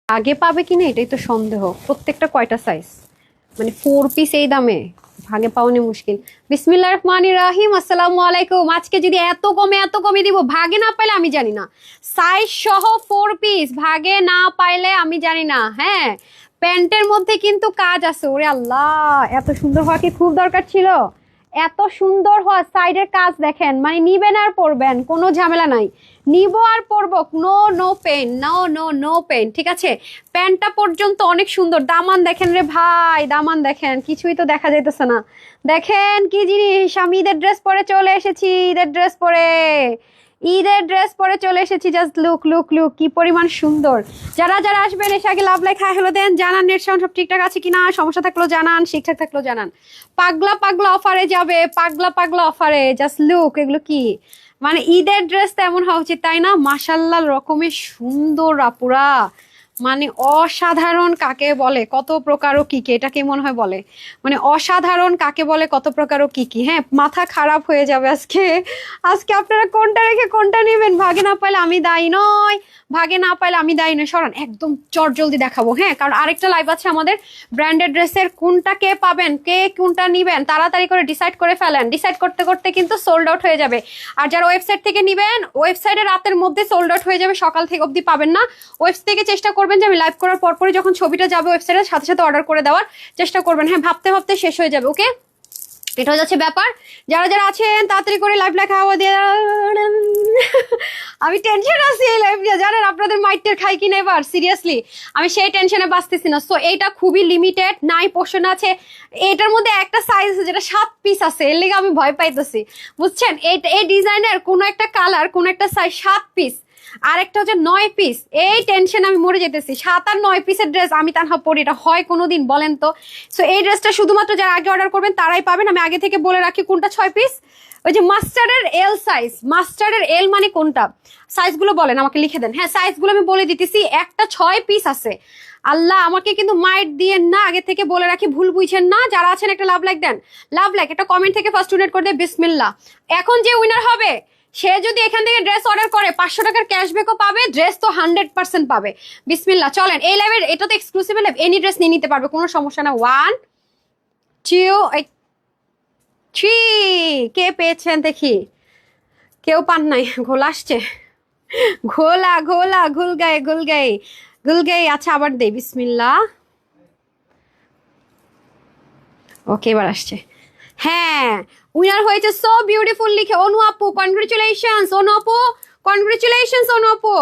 আগে পাবে কিনা এটাই তো সন্দেহ। প্রত্যেকটা কয়টা সাইজ, মানে 4 পিস এই দামে ভাগে পাওয়ানি মুশকিল। বিসমিল্লাহির রহমানির রহিম, আসসালামু আলাইকুম। আজকে যদি এত কমে দিব, ভাগে না পাইলে আমি জানি না। সাইজ সহ 4 পিস ভাগে না পাইলে আমি জানি না। হ্যাঁ, প্যান্টের মধ্যে কিন্তু কাজ আছে। ওরে আল্লাহ, এত সুন্দর হওয়া কি খুব দরকার ছিল? এত সুন্দর হওয়া, সাইডের কাজ দেখেন, মানে নিবেন আর পরবেন, কোনো ঝামেলা নাই। নিব আর পরবো, no no pen, no no no pen, ঠিক আছে। প্যান্টটা পর্যন্ত অনেক সুন্দর। দামান দেখেন রে ভাই, দামান দেখেন, কিছুই তো দেখা যাইতেছে না। দেখেন কি জিনিস, আমি ঈদের ড্রেস পরে চলে এসেছি, ঈদের ড্রেস পরে চলে এসেছি। জাস্ট লুক লুক লুক, কি পরিমাণ সুন্দর। যারা যারা আসবেন এসে আগে লাভ লাইক হাই হ্যালো দেন, জানান নেট সাউন্ড সব ঠিকঠাক আছে কিনা, সমস্যা থাকলেও জানান, ঠিকঠাক থাকলেও জানান। পাগলা পাগলা অফারে যাবে, পাগলা পাগলা অফারে। জাস্ট লুক, এগুলো কি মানে ঈদের ড্রেস তেমন হওয়া উচিত, তাই না? মাশাল্লাহ রকমের সুন্দর আপুরা, মানে অসাধারণ কাকে বলে, কত প্রকার ও কি কি, এটাকে মনে হয় বলে, মানে অসাধারণ কাকে বলে, কত প্রকার ও কি কি। হ্যাঁ, মাথা খারাপ হয়ে যাবে আজকে। আজকে আপনারা কোনটা রেখে কোনটা নেবেন? ভাগে না পাইলে আমি দায়ী নয়, ভাগে না পাইলে আমি দায়ী নয়। সরান, একদম চট জলদি দেখাবো। হ্যাঁ, কারণ আরেকটা লাইভ আছে আমাদের ব্র্যান্ডেড ড্রেসের। কোনটা কে পাবেন, কে কোনটা নিবেন, তাড়াতাড়ি করে ডিসাইড করে ফেলেন। ডিসাইড করতে করতে কিন্তু সোল্ড আউট হয়ে যাবে। আর যারা ওয়েবসাইট থেকে নিবেন, ওয়েবসাইটে রাতের মধ্যে সোল্ড আউট হয়ে যাবে, সকাল থেকে অবধি পাবেন না। ওয়েবসাইট থেকে চেষ্টা করবেন যে আমি লাইভ করার পরপরই যখন ছবিটা যাবে ওয়েবসাইটের সাথে সাথে অর্ডার করে দেওয়ার চেষ্টা করবেন। হ্যাঁ, ভাবতে ভাবতে শেষ হয়ে যাবে। ওকে, এটা হয়ে যাচ্ছে ব্যাপার। যারা যারা আছেন তাড়াতাড়ি করে লাইভ লেখা হাওয়া দিয়ে। আমি টেনশন আছি এই লাইভ দিয়ে, জানেন আপনাদের মাইটের খাই কিনা এবার, সিরিয়াসলি আমি সেই টেনশনে বাঁচতেছি না। সো এইটা খুবই লিমিটেড, নাই পোর্শন আছে। এটার মধ্যে একটা সাইজ আছে যেটা 7 পিস আছে, এর লিগে আমি ভয় পাইতেছি, বুঝছেন। এই ডিজাইনের কোনো একটা কালার, কোনো একটা সাইজ 7 পিস, আর একটা হচ্ছে 9 পিস। এই টেনশন আমি মরে যেতেছি। 7 আর 9 পিসের ড্রেস আমি তানহা পরি, এটা হয় কোনোদিন বলেন তো? সো এই ড্রেসটা শুধুমাত্র যারা আগে অর্ডার করবেন তারাই পাবেন। আমি আগে থেকে বলে রাখি কোনটা 6 পিস। ওই যে মাস্টার্ডের এল সাইজ, মাস্টার্ডের এল মানে কোনটা? সাইজগুলো বলেন, আমাকে লিখে দেন। হ্যাঁ, সাইজগুলো আমি বলে দিতেছি। একটা 6 পিস আছে। আল্লাহ, আমাকে কিন্তু মাইট দিয়ে না, আগে থেকে বলে রাখি, ভুল বুঝছেন না। যারা আছেন একটা লাভ লাইক দেন, লাভ লাইক একটা কমেন্ট থেকে ফার্স্ট ডোনেট করে দেয়। বিসমিল্লাহ। এখন যে উইনার হবে সে যদি এখান থেকে ড্রেস অর্ডার করে 500 টাকার ক্যাশব্যাকও পাবে, ড্রেস তো 100% পাবে। বিসমিল্লাহ। চলেন, এই লাইভের এটা তো এক্সক্লুসিভ লাইভ, এনি ড্রেস নিয়ে নিতে পারবে, কোনো সমস্যা না। 1 2 3, কে পেয়েছেন দেখি? কেউ পান নাই, ঘোলা আসছে। ঘোলা ঘোলা, ঘুল গায়ে ঘুল গায়ে ঘুল গায়ে। আচ্ছা, আবার দেই। বিসমিল্লাহ। ওকে, এবার আসছে। হ্যাঁ, উইনার হয়েছে সো বিউটিফুল লিখে অনু আপু। কনগ্রেচুলেশনস অনু আপু, কনগ্রেচুলেশনস অনু আপু,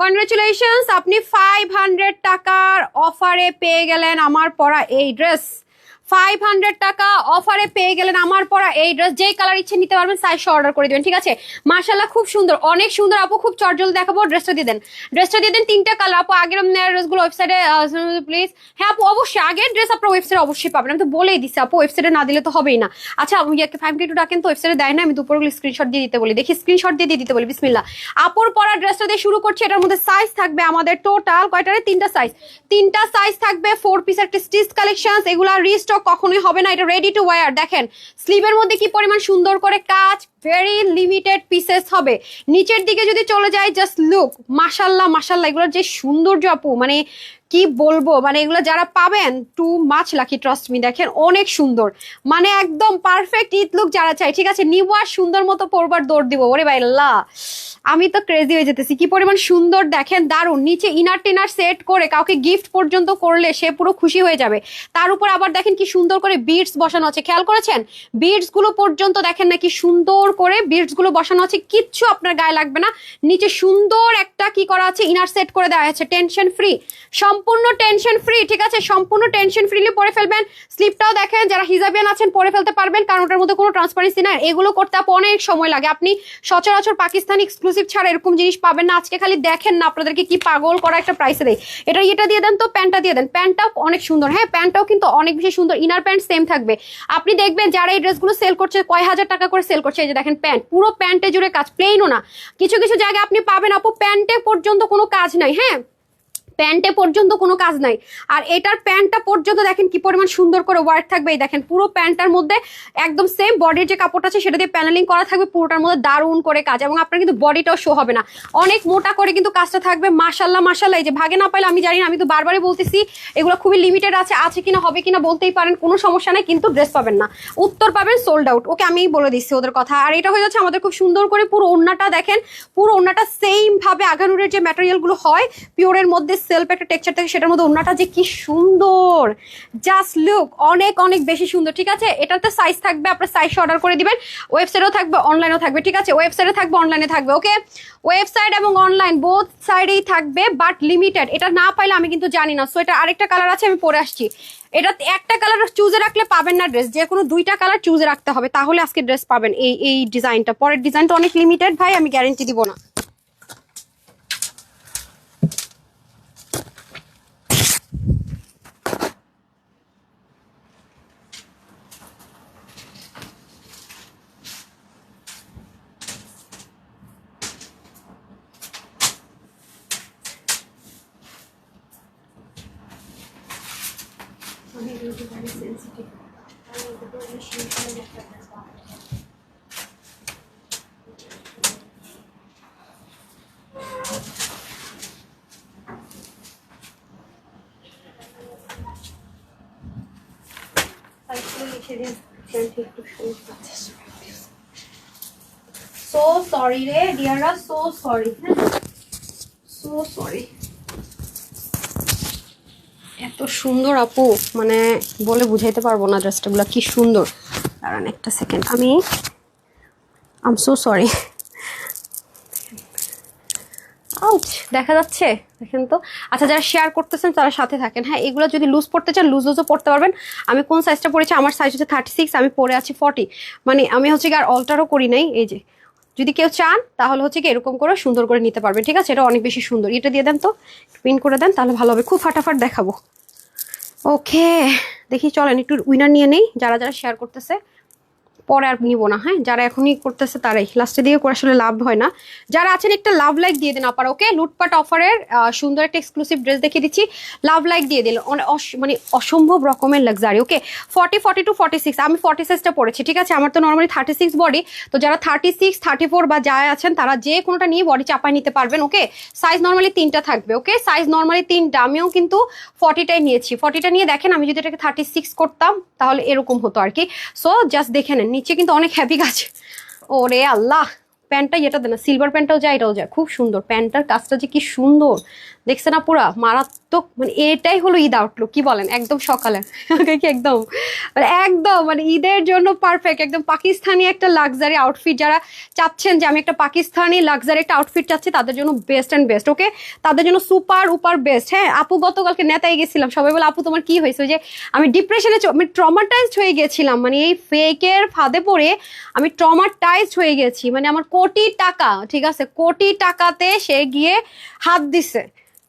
কনগ্রেচুলেশনস। আপনি 500 টাকার অফারে পেয়ে গেলেন আমার পরা এই ড্রেস। 500 টাকা অফারে পেয়ে গেলেন আমার পরা এই ড্রেস। যেই কালার ইচ্ছে নিতে পারবেন, সাইজ অর্ডার করে দিবেন, ঠিক আছে। মাশাআল্লাহ, খুব সুন্দর, অনেক সুন্দর আপু। খুব চটজল দেখাবো। ড্রেসটা দিয়ে দেন, ড্রেসটা দিয়ে দেন। 3টা কালার আপু। আগের ড্রেসগুলো ওয়েবসাইটে প্লিজ। হ্যাঁ আপু, অবশ্যই আগের ড্রেস আপনার ওয়েবসাইটে অবশ্যই পাবেন। আমি তো বলেই দিচ্ছি আপু, ওয়েবসাইটে না দিলে তো হবেই না। আচ্ছা, আমি 5K একটু ডাকেন তো, ওয়েবসাইটে দেয় না। আমি দুপুরগুলো স্ক্রিনশট দিয়ে দিতে বলি, দেখি স্ক্রিনশট দিয়ে দিতে বলি। বিসমিল্লাহ। আপুর পরা ড্রেসটা দিয়ে শুরু করছি। এটার মধ্যে সাইজ থাকবে আমাদের টোটাল কয়টারে? 3টা সাইজ। 3টা সাইজ থাকবে। 4 পিস একটা স্টিচ কালেকশন। এগুলা রিস্টক কখনোই হবে না, এটা রেডি টু ওয়্যার। দেখেন স্লিভের মধ্যে কি পরিমাণ সুন্দর করে কাজ, ভেরি লিমিটেড পিসেস হবে। নিচের দিকে যদি চলে যায়, জাস্ট লুক, মাশাল্লাহ মাশাল্লাহ, এগুলোর যে সৌন্দর্য আপু, মানে কি বলবো, মানে এগুলো যারা পাবেন too much lucky, trust me. দেখেন অনেক সুন্দর, মানে একদম পারফেক্ট ঈদ লুক যারা চাই, ঠিক আছে। নিব আর সুন্দর মতো পরবার দৌড় দিব। ওরে ভাই আল্লাহ, আমি তো ক্রেজি হয়ে যেতেছি, কি পরিমাণ সুন্দর দেখেন, দারুণ। নিচে ইনার টিনার সেট করে কাউকে গিফট পর্যন্ত করলে সে পুরো খুশি হয়ে যাবে। তার উপর আবার দেখেন কি সুন্দর করে বিডস বসানো আছে, খেয়াল করেছেন? বিডস গুলো পর্যন্ত দেখেন না কি সুন্দর করে বিডস গুলো বসানো আছে, কিচ্ছু আপনার গায়ে লাগবে না। নিচে সুন্দর একটা কি করা আছে, ইনার সেট করে দেওয়া আছে, টেনশন ফ্রি, সম্পূর্ণ টেনশন ফ্রি, ঠিক আছে। সম্পূর্ণ টেনশন ফ্রিলি পরে ফেলবেন। স্লিপটাও দেখেন, যারা হিজাবিয়ান আছেন পরে ফেলতে পারবেন, কারণ ওটার মধ্যে কোনো ট্রান্সপারেন্সি না। এগুলো করতে অনেক সময় লাগে, আপনি সচরাচর পাকিস্তানি এক্সক্লুসিভ ছাড়া এরকম জিনিস পাবেন না। আজকে খালি দেখেন না আপনাদেরকে কি পাগল করা একটা প্রাইসে দেয়। এটা দিয়ে দেন তো, প্যান্টটা দিয়ে দেন। প্যান্টটাও অনেক সুন্দর। হ্যাঁ, প্যান্টটাও কিন্তু অনেক বেশি সুন্দর। ইনার প্যান্ট সেম থাকবে। আপনি দেখবেন যারা এই ড্রেসগুলো সেল করছে কয় হাজার টাকা করে সেল করছে। এই যে দেখেন প্যান্ট, পুরো প্যান্টে জুড়ে কাজ, প্লেনও না। কিছু কিছু জায়গায় আপনি পাবেন আপু প্যান্টে পর্যন্ত কোনো কাজ নাই। হ্যাঁ, প্যান্টে পর্যন্ত কোনো কাজ নাই। আর এটার প্যান্টটা পর্যন্ত দেখেন কি পরিমাণ সুন্দর করে ওয়ার্ক থাকবে। এই দেখেন পুরো প্যান্টটার মধ্যে একদম সেম বডির যে কাপড় আছে সেটা দিয়ে প্যানেলিং করা থাকবে, পুরোটার মধ্যে দারুণ করে কাজ, এবং আপনার কিন্তু বডিটাও শো হবে না, অনেক মোটা করে কিন্তু কাজটা থাকবে। মাশাল্লাহ মাশাল্লাহ, এই যে ভাগে না পাইলে আমি জানি না, আমি তো বারবারই বলতেছি এগুলো খুবই লিমিটেড আছে কিনা হবে কিনা বলতেই পারেন, কোনো সমস্যা নাই, কিন্তু ড্রেস পাবেন না, উত্তর পাবেন সোল্ড আউট। ওকে, আমি বলে দিচ্ছি ওদের কথা। আর এটা হয়ে যাচ্ছে আমাদের খুব সুন্দর করে পুরো ওড়নাটা দেখেন, পুরো ওড়নাটা সেম ভাবে আগানুরের যে ম্যাটেরিয়াল গুলো হয় পিওরের মধ্যে সেলফ একটা টেক্সচার থাকে, সেটার মধ্যে ওড়নাটা যে কি সুন্দর, জাস্ট লুক, অনেক অনেক বেশি সুন্দর। ঠিক আছে, এটাতে সাইজ থাকবে, আপনার সাইজ অর্ডার করে দিবেন, ওয়েবসাইটেও থাকবে অনলাইনেও থাকবে। ঠিক আছে, ওয়েবসাইটে থাকবে অনলাইনে থাকবে। ওকে, ওয়েবসাইট এবং অনলাইন বোথ সাইডেই থাকবে, বাট লিমিটেড। এটা না পাইলে আমি কিন্তু জানি না। সো এটা আরেকটা কালার আছে, আমি পরে আসছি। এটা একটা কালার চুজে রাখলে পাবেন না ড্রেস, যে কোনো দুইটা কালার চুজে রাখতে হবে, তাহলে আজকে ড্রেস পাবেন। এই ডিজাইনটা, পরের ডিজাইনটা অনেক লিমিটেড ভাই, আমি গ্যারেন্টি দিব না। সো সরি রে ডিয়াররা, সো সরি, সো সরি। এত সুন্দর আপু, মানে বলে বুঝাইতে পারবো না ড্রেসটাগুলো কি সুন্দর। দাঁড়ান একটা সেকেন্ড, আম সো সরি। আউট, দেখা যাচ্ছে দেখেন তো। আচ্ছা, যারা শেয়ার করতেছেন তারা সাথে থাকেন। হ্যাঁ, এগুলো যদি লুজ পড়তে চান লুজও পড়তে পারবেন। আমি কোন সাইজটা পরেছি, আমার সাইজ হচ্ছে 36, আমি পরে আছি 40, মানে আমি হচ্ছে কি আর অল্টারও করি নাই। এই যে যদি কেউ চান তাহলে হচ্ছে কি এরকম করে সুন্দর করে নিতে পারবেন। ঠিক আছে, এটা অনেক বেশি সুন্দর। এটা দিয়ে দেন তো, পিন করে দেন, তাহলে ভালো হবে, খুব ফাটাফাট দেখাবো। ওকে, দেখি চলেন একটু উইনার নিয়ে নেই, যারা যারা শেয়ার করতেছে, পরে আর নিব না। হ্যাঁ, যারা এখনই করতেছে তারাই, লাস্টে দিয়ে করে আসলে লাভ হয় না। যারা আছেন একটা লাভ লাইক দিয়ে দিন আপার। ওকে, লুটপাট অফারের সুন্দর একটা এক্সক্লুসিভ ড্রেস দেখিয়ে দিচ্ছি, লাভ লাইক দিয়ে দিল, মানে অসম্ভব রকমের লাক্সারি। ওকে, 40, 42, 46, আমি 40 সাইজটা পড়েছি। ঠিক আছে, আমার তো নর্মালি 36 বডি, তো যারা 36, 34 বা যা আছেন তারা যে কোনোটা নিয়ে বডি চাপায় নিতে পারবেন। ওকে, সাইজ নর্মালি 3টা থাকবে। ওকে, সাইজ নর্মালি 3টা, আমিও কিন্তু 40টাই নিয়েছি। 40টা নিয়ে দেখেন, আমি যদি এটাকে 36 করতাম তাহলে এরকম হতো আর কি। সো জাস্ট দেখে নেন, নিচে কিন্তু অনেক হ্যাপি কাজ। ওরে আল্লাহ, প্যান্টটা এটা দেন না, সিলভার প্যান্টটাও যায়, এটাও যায়, খুব সুন্দর। প্যান্টটার কাজটা যে কি সুন্দর দেখছে না, পুরা মারাত্মক। মানে এটাই হলো ঈদ আউটলুক, কি বলেন, একদম সকালে একদম একদম মানে ঈদের জন্য পারফেক্ট, একদম পাকিস্তানি একটা লাক্সারি আউটফিট। যারা চাচ্ছেন যে আমি একটা পাকিস্তানি লাক্সারি একটা আউটফিট চাচ্ছি, তাদের জন্য বেস্ট অ্যান্ড বেস্ট। ওকে, তাদের জন্য সুপার উপার বেস্ট। হ্যাঁ আপু, গতকালকে নেতায় গেছিলাম, সবাই বলে আপু তোমার কি হয়েছে, ওই যে আমি ডিপ্রেশনে, আমি ট্রমাটাইজড হয়ে গেছিলাম, মানে এই ফেকের ফাঁদে পড়ে আমি ট্রমাটাইজড হয়ে গেছি। মানে আমার কোটি টাকা, ঠিক আছে, কোটি টাকাতে সে গিয়ে হাত দিছে,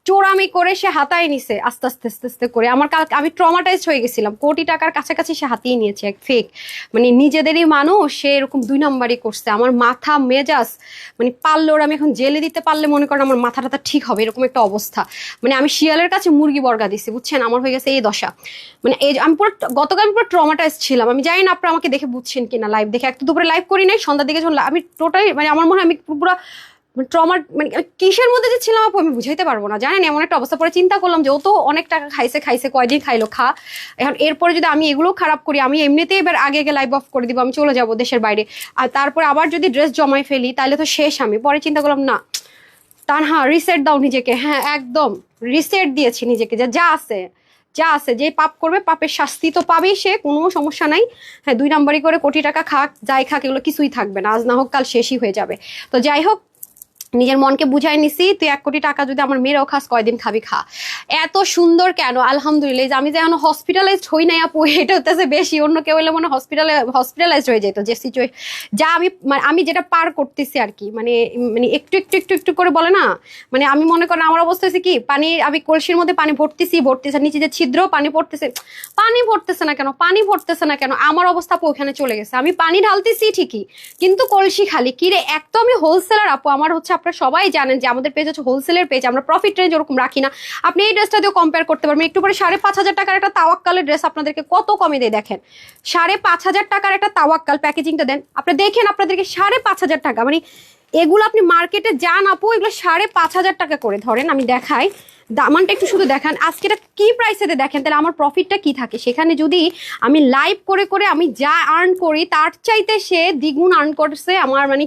চোরামি করে সে হাতায় নিছে, আস্তে আস্তে আস্তে আস্তে করে আমি ট্রমাটাইজড হয়ে গেছিলাম। কোটি টাকার কাছাকাছি সে হাতিয়ে নিয়েছে এক ফেক, মানে নিজেদেরই মানুষ, সে এরকম 2 নাম্বারই করছে। আমার মাথা মেজাজ মানে পারলো, আমি এখন জেলে দিতে পারলে মনে করেন আমার মাথাটা ঠিক হবে, এরকম একটা অবস্থা। মানে আমি শিয়ালের কাছে মুরগি বর্গা দিছি, বুঝছেন, আমার হয়ে গেছে এই দশা। মানে এই আমি পুরো গতকাল আমি পুরো ট্রমাটাইজড ছিলাম। আমি জানি না আপনারা আমাকে দেখে বুঝছেন কিনা, লাইভ দেখে, একটা দুপুরে লাইভ করি নাই, সন্ধ্যার দিকে যখন আমি টোটালি, মানে আমার মনে হয় আমি পুরো ট্রমা, মানে কিসের মধ্যে যে ছিলাম আপু আমি বুঝাইতে পারবো না, জানেন, এমন একটা অবস্থা। পরে চিন্তা করলাম যে ও তো অনেক টাকা খাইছে, কয়দিন খাইলো, এখন এরপরে যদি আমি এগুলো খারাপ করি, আমি এমনিতেই এবার আগে লাইভ অফ করে দিব, আমি চলে যাবো দেশের বাইরে, আর তারপরে আবার যদি ড্রেস জমাই ফেলি তাহলে তো শেষ। আমি পরে চিন্তা করলাম না, তানহা রিসেট দাও নিজেকে। হ্যাঁ একদম রিসেট দিয়েছি নিজেকে, যা আছে, যে পাপ করবে পাপের শাস্তি তো পাবেই সে, কোনো সমস্যা নাই। হ্যাঁ, 2 নাম্বারই করে কোটি টাকা খাক, যাই খাক, এগুলো কিছুই থাকবে না, আজ না হোক কাল শেষই হয়ে যাবে। তো যাই হোক, নিজের মনকে বুঝাই নিছি, তুই 1 কোটি টাকা যদি আমার মেয়েরাও খাস, কয়দিন খাবি খা। এত সুন্দর কেন, আলহামদুলিল্লাহ। আমি যে এখন হসপিটালাইজড হই নাই আপু, এটা হচ্ছে বেশি। অন্য কেউ হলে মনে হসপিটালাইজড হয়ে যেত, যে সিচুয়েশন যা আমি যেটা পার করতেছি আর কি, মানে একটু করে বলে না, মানে আমি মনে করেন আমার অবস্থা হচ্ছে কি, আমি কলসির মধ্যে পানি ভরতেছি, নিচে যে ছিদ্র পানি ভরতেছে না কেন, আমার অবস্থা আপু ওখানে চলে গেছে। আমি পানি ঢালতেছি ঠিকই, কিন্তু কলসি খালি। কি রে, এক তো আমি হোলসেলার আপু, আমার হচ্ছে আপনারা সবাই জানেন যে আমাদের পেজ হচ্ছে হোলসেলের পেজ, আমরা প্রফিট রেঞ্জ ওরকম রাখি না। আপনি এই ড্রেসটা দিয়েও কম্পেয়ার করতে পারবেন। একটু পরে 5,500 টাকার একটা তাওয়াক্কালের ড্রেস আপনাদেরকে কত কমে দেয় দেখেন। 5,500 টাকার একটা তাওয়াক্কাল প্যাকেজিংটা দেন, আপনি দেখেন আপনাদেরকে 5,500 টাকা, মানে এগুলো আপনি মার্কেটে যান আপু, এগুলো 5,500 টাকা করে ধরেন। আমি দেখাই দামানটা একটু শুধু দেখান, আজকে এটা কি প্রাইসে দেখেন, তাহলে আমার প্রফিটটা কি থাকে। সেখানে যদি আমি লাইভ করে করে আমি যা আর্ন করি তার চাইতে সে দ্বিগুণ আর্ন করছে আমার, মানে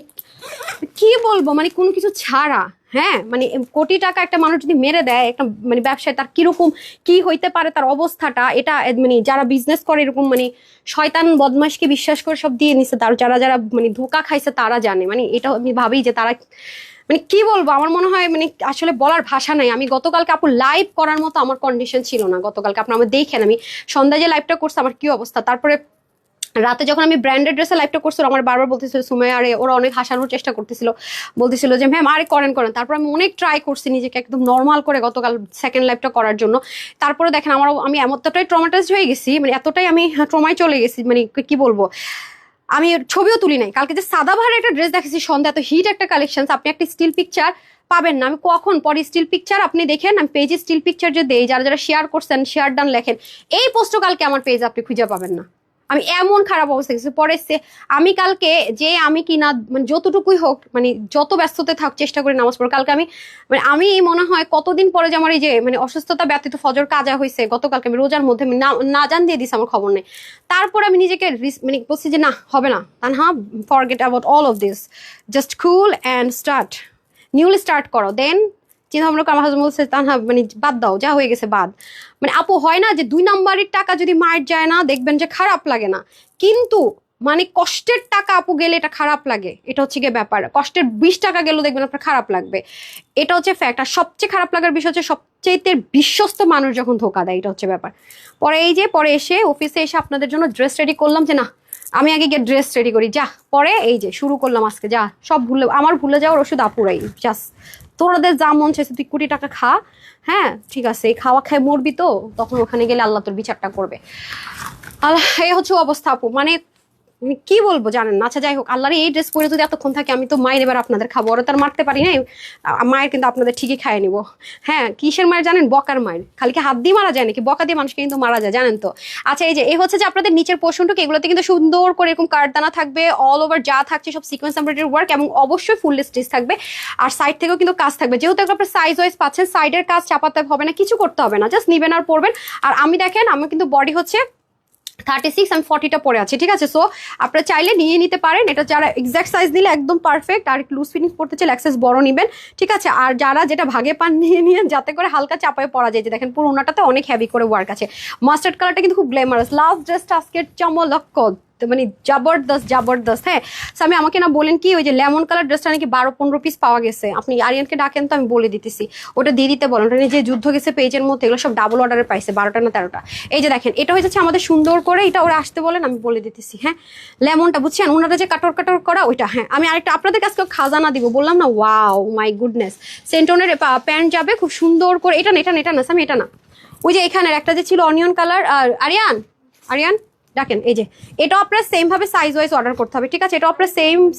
কি বলবো, মানে কোনো কিছু ছাড়া। হ্যাঁ, মানে কোটি টাকা একটা মানুষ যদি মেরে দেয় একটা মানে ব্যবসায়, তার কিরকম কি হইতে পারে তার অবস্থাটা, এটা মানে যারা বিজনেস করে এরকম মানে শয়তান বদমাশকে বিশ্বাস করে সব দিয়ে নিছে, তার যারা যারা মানে ধোকা খাইছে তারা জানে। মানে এটা আমি ভাবি যে তারা মানে কি বলবো, আমার মনে হয় মানে আসলে বলার ভাষা নাই। আমি গতকালকে আপু লাইভ করার মতো আমার কন্ডিশন ছিল না গতকালকে, আপনারা আমার দেখেন আমি সন্ধ্যায় যে লাইভটা করছি আমার কি অবস্থা। তারপরে রাতে যখন আমি ব্র্যান্ডেড ড্রেসে লাইভটা করছিলাম, আমার বারবার বলতেছিল সুমাইয়া, আরে ওরা অনেক হাসানোর চেষ্টা করতেছিল, বলতেছিল যে ম্যাম আরে করেন করেন। তারপর আমি অনেক ট্রাই করছি নিজেকে একদম নর্মাল করে গতকাল সেকেন্ড লাইভটা করার জন্য। তারপরে দেখেন আমি এতটাই ট্রমাটাইজড হয়ে গেছি, মানে এতটাই আমি ট্রমায় চলে গেছি, মানে কি বলবো, আমি ছবিও তুলি নাই। কালকে যে সাদাভারে একটা ড্রেস দেখেছি সন্ধ্যা, এত হিট একটা কালেকশন, আপনি একটা স্টিল পিকচার পাবেন না। আমি কখন পরে স্টিল পিকচার আপনি দেখেন, আমি পেজে স্টিল পিকচার যে দেই, যারা যারা শেয়ার করছেন শেয়ার ডান লেখেন, এই পোস্টও কালকে আমার পেজ আপনি খুঁজে পাবেন না। আমি এমন খারাপ অবস্থা গেছি পরে আমি কালকে যে আমি কিনা মানে যতটুকুই হোক মানে যত ব্যস্ততে থাক চেষ্টা করি নামাজ পড়ে। কালকে আমি মনে হয় কতদিন পরে যে আমার এই যে মানে অসুস্থতা ব্যতীত ফজর কাজা হয়েছে, গতকালকে আমি রোজার মধ্যে আমি না জান দিয়ে দিছি, আমার খবর নেই। তারপরে আমি নিজেকে মানে বলছি যে না হবে না, Tanha forget about all of this, just cool and start newly start করো। দেন চিন্তা ভাবনা আমার হাজবেন্ড বলছে তানহা মানে বাদ দাও, যা হয়ে গেছে বাদ। মানে আপু হয় না যে 2 নাম্বারের টাকা যদি মায়ের যায় না দেখবেন যে খারাপ লাগে না, কিন্তু মানে কষ্টের টাকা আপু গেলে এটা খারাপ লাগে, এটা হচ্ছে গিয়ে ব্যাপার। কষ্টের 20 টাকা গেলেও দেখবেন আপনার খারাপ লাগবে, এটা হচ্ছে ফ্যাক্ট। আর সবচেয়ে খারাপ লাগার বিষয় হচ্ছে সবচেয়ে বিশ্বস্ত মানুষ যখন ধোকা দেয়, এটা হচ্ছে ব্যাপার। পরে এই যে পরে এসে অফিসে এসে আপনাদের জন্য ড্রেস রেডি করলাম যে না আমি আগে গিয়ে ড্রেস রেডি করি, যা পরে এই যে শুরু করলাম আজকে, যা সব আমার ভুলে যাওয়ার ওষুধ আপুরাই, জাস্ট তোরাদের যা মন চাইছে তুই কোটি টাকা খা, হ্যাঁ ঠিক আছে, এই খাওয়া খায় মরবি তো তখন ওখানে গেলে আল্লাহ তোর বিচারটা করবে। আল্লাহ এই হচ্ছে অবস্থা আপু, মানে কি বলবো জানেন না। আচ্ছা যাই হোক, আল্লাহর এই ড্রেস পরে যদি এতক্ষণ থাকে আমি তো মায়ের এবার আপনাদের খাবো, ওরা তার মারতে পারি নাই, মায়ের কিন্তু আপনাদের ঠিকই খাইয়ে নিবো। হ্যাঁ কিসের মায়ের জানেন, বকার মায়ের, খালি কি হাত দিয়ে মারা যায় নাকি, বকা দিয়ে মানুষকে কিন্তু মারা যায় জানেন তো। আচ্ছা এই হচ্ছে যে আপনাদের নিচের পোর্শনটুকু, এগুলোতে কিন্তু সুন্দর করে এরকম কাঠদানা থাকবে, অল ওভার যা থাকছে সব সিকোয়েন্স এমব্রয়ডারি ওয়ার্ক, এবং অবশ্যই ফুল স্টিচ থাকবে। আর সাইড থেকেও কিন্তু কাজ থাকবে, যেহেতু আপনার সাইজ ওয়াইজ পাচ্ছেন, সাইডের কাজ চাপাতে হবে না, কিছু করতে হবে না, জাস্ট নিবেন আর পরবেন। আর আমি দেখেন আমি কিন্তু বডি হচ্ছে 36, আমি 40টা পরে আছি, ঠিক আছে। সো আপনারা চাইলে নিয়ে নিতে পারেন, এটা যারা এক্সাক্ট সাইজ নিলে একদম পারফেক্ট, আর লুজ ফিটিং পড়তে চাইলে এক্সেস বড় নেবেন, ঠিক আছে। আর যারা যেটা ভাগে পান নিয়ে যাতে করে হালকা চাপায় পরা যায়, যে দেখেন পুরো ওনাটাতে অনেক হেভি করে ওয়ার্ক আছে। মাস্টার্ড কালারটা কিন্তু খুব গ্ল্যামারাস, লাভ ড্রেসটা আজকের চমলক্ষ, মানে জবরদস্ত। হ্যাঁ আমি আমাকে না বলেন কি ওই যে লেমন কালার ড্রেসটা নাকি 12-15 পিস পাওয়া গেছে, আপনি আরিয়ানকে ডাকেন তো আমি বলে দিতেছি, ওটা দিয়ে দিতে বলেন, ওটা যে যুদ্ধ গেছে পেজের মধ্যে, এগুলো সব ডাবল অর্ডারে পাইছে 12টা না 13টা। এই যে দেখেন এটা হয়ে যাচ্ছে আমাদের সুন্দর করে, এটা ওরা আসতে বলেন আমি বলে দিতেছি। হ্যাঁ লেমনটা বুঝছেন, ওনারা যে কাটর করা ওইটা। হ্যাঁ আমি আরেকটা আপনাদের কাছে খাজানা দিব, বললাম না, ওয়াও মাই গুডনেস, সেন্টনের প্যান্ট যাবে খুব সুন্দর করে। এটা না আমি এটা না, ওই যে এখানের একটা যে ছিল অনিয়ন কালার। আর আরিয়ান দেখেন এই যে এটা আপনার সেম ভাবে সাইজ ওয়াইজ অর্ডার করতে হবে, ঠিক আছে, এটা আপনার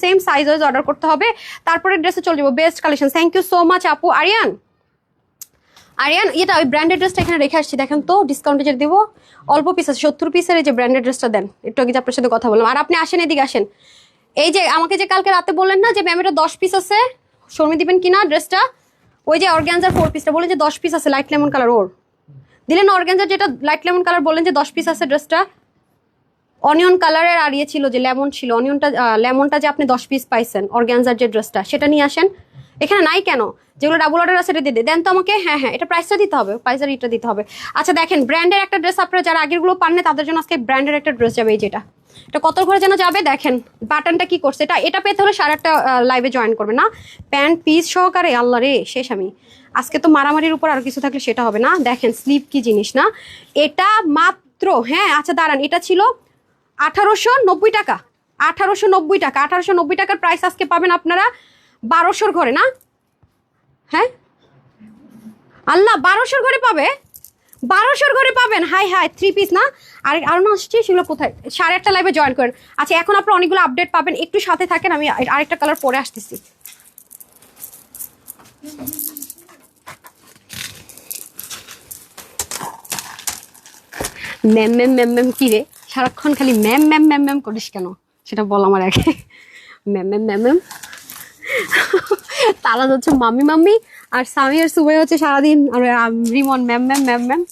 সেম সাইজ ওয়াইজ অর্ডার করতে হবে। তারপরে ড্রেসে চলে যাবো, best collection, thank you so much আপু। আরিয়ান এটা ওই ব্র্যান্ডেড ড্রেসটা এখানে রেখে আসছি, দেখেন তো ডিসকাউন্টে যে দেবো, অল্প পিস আছে 70 পিসের, এই যে ব্র্যান্ডেড ড্রেসটা দেন, একটু আগে আপনার সাথে কথা বললাম। আর আপনি আসেন এদিকে আসেন, এই যে আমাকে যে কালকে রাতে বললেন না যে ম্যাম এটা 10 পিস আছে, শর্মি দিবেন কিনা ড্রেসটা, ওই যে অর্গানজার 4 পিসটা বলেন যে 10 পিস আছে, লাইট লেমন কালার, ওর দিলেন না অর্গানজার যেটা লাইট লেমন কালার বললেন যে 10 পিস আছে ড্রেসটা, অনিয়ন কালারের। আর ইয়ে ছিল যে লেমন ছিল, লেমনটা যে আপনি 10 পিস পাইছেন, অর্গানজার যে ড্রেসটা সেটা নিয়ে আসেন। এখানে নাই কেন, যেগুলো ডাবল অর্ডার আছে এটা দিয়ে দেন তো আমাকে। হ্যাঁ এটা প্রাইসটা দিতে হবে, প্রাইসের এটা দিতে হবে। আচ্ছা দেখেন ব্র্যান্ডের একটা ড্রেস, আপনারা যারা আগেরগুলো পান না তাদের জন্য আজকে ব্র্যান্ডের একটা ড্রেস যাবে, এই যেটা, এটা কত করে যেন যাবে দেখেন, বাটনটা কি করছে, এটা পেতে হলে 8:30 লাইভে জয়েন করবে না, প্যান্ট পিস সহকারে। আল্লাহ রে শেষ, আমি আজকে তো মারামারির উপর আর কিছু থাকলে সেটা হবে না। দেখেন স্লিপ কি জিনিস না, এটা মাত্র, হ্যাঁ আচ্ছা দাঁড়ান, এটা ছিল 1890 টাকা, 1890 টাকা, 1890 টাকার প্রাইস আজকে পাবেন আপনারা 1200 ঘরে না। হ্যাঁ আল্লাহ 1200 ঘরে পাবে, 1200 ঘরে পাবেন। হাই 3 পিস না, আর না আসছে সেগুলো কোথায়, 8:30 লাইভে জয়েন করেন। আচ্ছা এখন আপনারা অনেকগুলো আপডেট পাবেন, একটু সাথে থাকেন, আমি আরেকটা কালার পরে আসতেছি। ম্যাম ম্যাম ম্যাম ম্যাম কি রে, সারাক্ষণ খালি ম্যাম ম্যাম ম্যাম ম্যাম করিস কেন সেটা বল আমার আগে। Ma'am ma'am ma'am ma'am. তারা হচ্ছে মাম্মি মাম্মি, আর সামি আর সুবাই হচ্ছে সারাদিন, আর Rimon ma'am ma'am ma'am ma'am.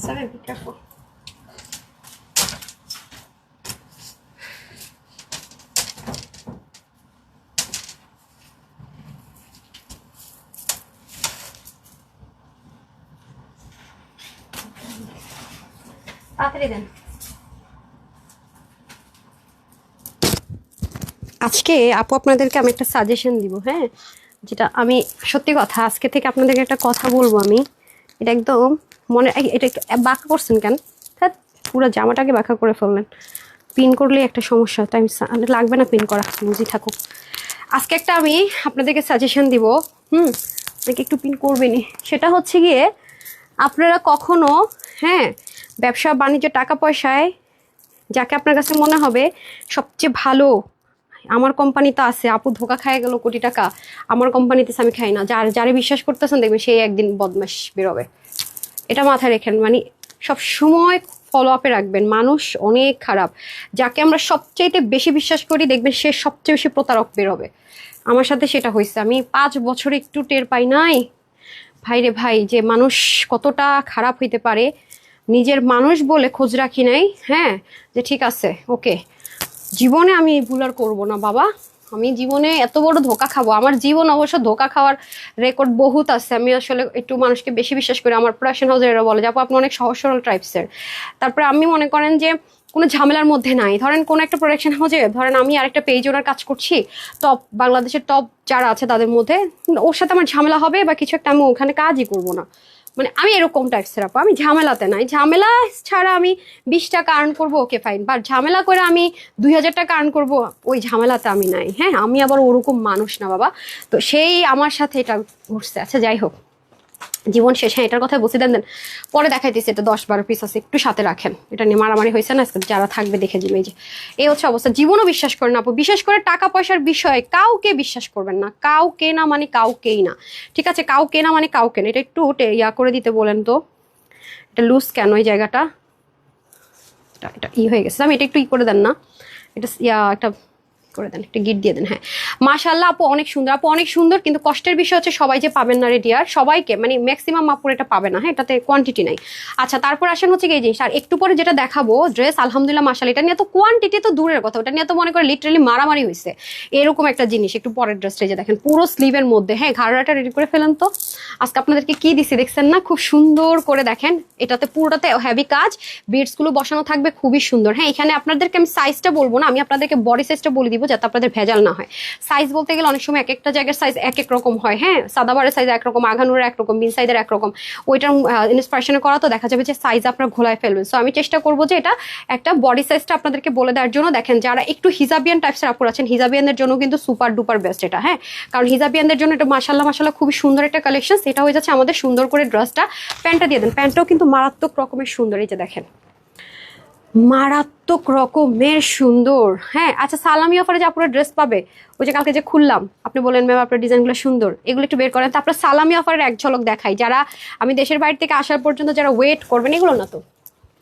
Sorry, be careful. তাড়াতাড়ি দেন। আজকে আপু আপনাদেরকে আমি একটা সাজেশন দিব, হ্যাঁ, যেটা আমি সত্যি কথা আজকে থেকে আপনাদেরকে একটা কথা বলবো আমি, এটা একদম মনে, এটা বাঁকা করছেন কেন? হ্যাঁ, পুরো জামাটাকে বাঁকা করে ফেললেন। পিন করলে একটা সমস্যা, তাই লাগবে না পিন করা, বুঝি থাকুক। আজকে একটা আমি আপনাদেরকে সাজেশন দিব, আপনাকে একটু পিন করবেনি। সেটা হচ্ছে গিয়ে আপনারা কখনো, হ্যাঁ, ব্যবসা বাণিজ্য টাকা পয়সায় যাকে আপনার কাছে মনে হবে সবচেয়ে ভালো, আমার কোম্পানিতে আছে, আপু ধোকা খায় গেল কোটি টাকা, আমার কোম্পানিতে আমি খাই না, যারে বিশ্বাস করতেছেন দেখবেন সেই একদিন বদমাশ বেরোবে। এটা মাথায় রেখেন, মানে সব সময় ফলো আপে রাখবেন। মানুষ অনেক খারাপ, যাকে আমরা সবচাইতে বেশি বিশ্বাস করি দেখবেন সে সবচেয়ে বেশি প্রতারক বেরোবে। আমার সাথে সেটা হয়েছে, আমি 5 বছরে একটু টের পাই নাই ভাই রে ভাই যে মানুষ কতটা খারাপ হইতে পারে। নিজের মানুষ বলে খোঁজ রাখি নাই, হ্যাঁ, যে ঠিক আছে ওকে, জীবনে আমি এই ভুল আর করবো না বাবা, আমি জীবনে এত বড় ধোকা খাবো? আমার জীবন অবশ্য ধোকা খাওয়ার রেকর্ড বহুত আছে। আমি আসলে একটু মানুষকে বেশি বিশ্বাস করি। আমার প্রোডাকশন হাউসের এরা বলে যে আপু আপনি অনেক সহজ সরল টাইপসের। তারপরে আমি মনে করেন যে কোনো ঝামেলার মধ্যে নাই। ধরেন কোনো একটা প্রোডাকশন হাউসে, ধরেন আমি আরেকটা পেজ ওনার কাজ করছি, টপ বাংলাদেশের টপ যারা আছে তাদের মধ্যে, ওর সাথে আমার ঝামেলা হবে বা কিছু একটা, আমি ওখানে কাজই করবো না। মানে আমি এরকম টাইপসের আপু, আমি ঝামেলাতে নাই। ঝামেলা ছাড়া আমি 20 টাকা আর্ন করবো, ওকে ফাইন, বাট ঝামেলা করে আমি 2000 টাকা আর্ন করবো, ওই ঝামেলাতে আমি নাই। হ্যাঁ, আমি আবার ওরকম মানুষ না বাবা। তো সেই আমার সাথে এটা ঘটছে। আচ্ছা যাই হোক, জীবন শেষ। হ্যাঁ, এটার কথা বুঝে দেন, পরে দেখাইতেছি। এটা 10-12 পিস আছে, একটু সাথে রাখেন। এটা নিয়ে মারামারি হয়েছে না, যারা থাকবে দেখে যাবে। এই যে এই হচ্ছে অবস্থা। জীবনও বিশ্বাস করেন আপু, বিশেষ করে টাকা পয়সার বিষয়ে কাউকে বিশ্বাস করবেন না। কাউকে না মানে কাউকেই না, ঠিক আছে? কাউকে না মানে কাউকে না। এটা একটু ইয়া করে দিতে বলেন তো, এটা লুজ কেন এই জায়গাটা, এটা হয়ে গেছে। আমি এটা একটু করে দেন না, এটা ইয়া একটা করে দেন, একটা গিট দিয়ে দেন। হ্যাঁ, মাশাআল্লাহ আপু অনেক সুন্দর, আপু অনেক সুন্দর। কিন্তু কষ্টের বিষয় হচ্ছে সবাই যে পাবেন না রেডি, আর সবাইকে মানে ম্যাক্সিমাম আপুর এটা পাবে না। হ্যাঁ, এটাতে কোয়ান্টিটি নাই। আচ্ছা, তারপর আসেন হচ্ছে এই জিনিস। আর একটু পরে যেটা দেখাবো ড্রেস, আলহামদুলিল্লাহ মাশাআল্লাহ, এটা নিয়ে তো কোয়ান্টিটি তো দূরের কথা, ওটা নিয়ে তো মনে করে লিটারালি মারামারি হয়েছে। এরকম একটা জিনিস। একটু পরের ড্রেসটা যে দেখেন, পুরো স্লিভের মধ্যে। হ্যাঁ, ঘাড়াটা রেডি করে ফেলেন তো। আজকে আপনাদেরকে কি দিছি দেখছেন না? খুব সুন্দর করে দেখেন, এটাতে পুরোটাতে হেভি কাজ, বিডস গুলো বসানো থাকবে, খুবই সুন্দর। হ্যাঁ, এখানে আপনাদেরকে আমি সাইজটা বলবো না, আমি আপনাদেরকে বডি সাইজটা বলে দিব যাতে আপনাদের ভেজাল না হয়। সাইজ বলতে গেলে অনেক সময় এক একটা জায়গার সাইজ এক এক রকম হয়। হ্যাঁ, সাদাবারের সাইজ একরকম, আঘানুরের একরকম, বিন সাইজের একরকম। ওইটার ইন্সপিরেশনে করা তো দেখা যাবে যে সাইজ আপনার ঘোলায় ফেলবেন। সো আমি চেষ্টা করবো যে এটা একটা বডি সাইজটা আপনাদেরকে বলে দেওয়ার জন্য। দেখেন, যারা একটু হিজাবিয়ান টাইপসের আপুর আছেন, হিজাবিয়ানদের জন্য কিন্তু সুপার ডুপার বেস্ট এটা। হ্যাঁ, কারণ হিজাবিয়ানদের জন্য এটা মাশাআল্লাহ মাশাআল্লাহ খুবই সুন্দর একটা কালেকশন। এটা হয়ে যাচ্ছে আমাদের সুন্দর করে ড্রেসটা। প্যান্টটা দিয়ে দেন, প্যান্টটাও কিন্তু মারাত্মক রকমের সুন্দর। এই যে দেখেন, মারাত্মক রকমের সুন্দর। হ্যাঁ, আচ্ছা, সালামি অফারে যে আপনারা ড্রেস পাবে, ওই যে কালকে যে খুললাম, আপনি বলেন ম্যাম আপনার ডিজাইনগুলো সুন্দর, এগুলো একটু বের করেন। তো আপনার সালামি অফারের এক ঝলক দেখাই, যারা আমি দেশের বাইরে থেকে আসার পর্যন্ত যারা ওয়েট করবেন, এগুলো না তো।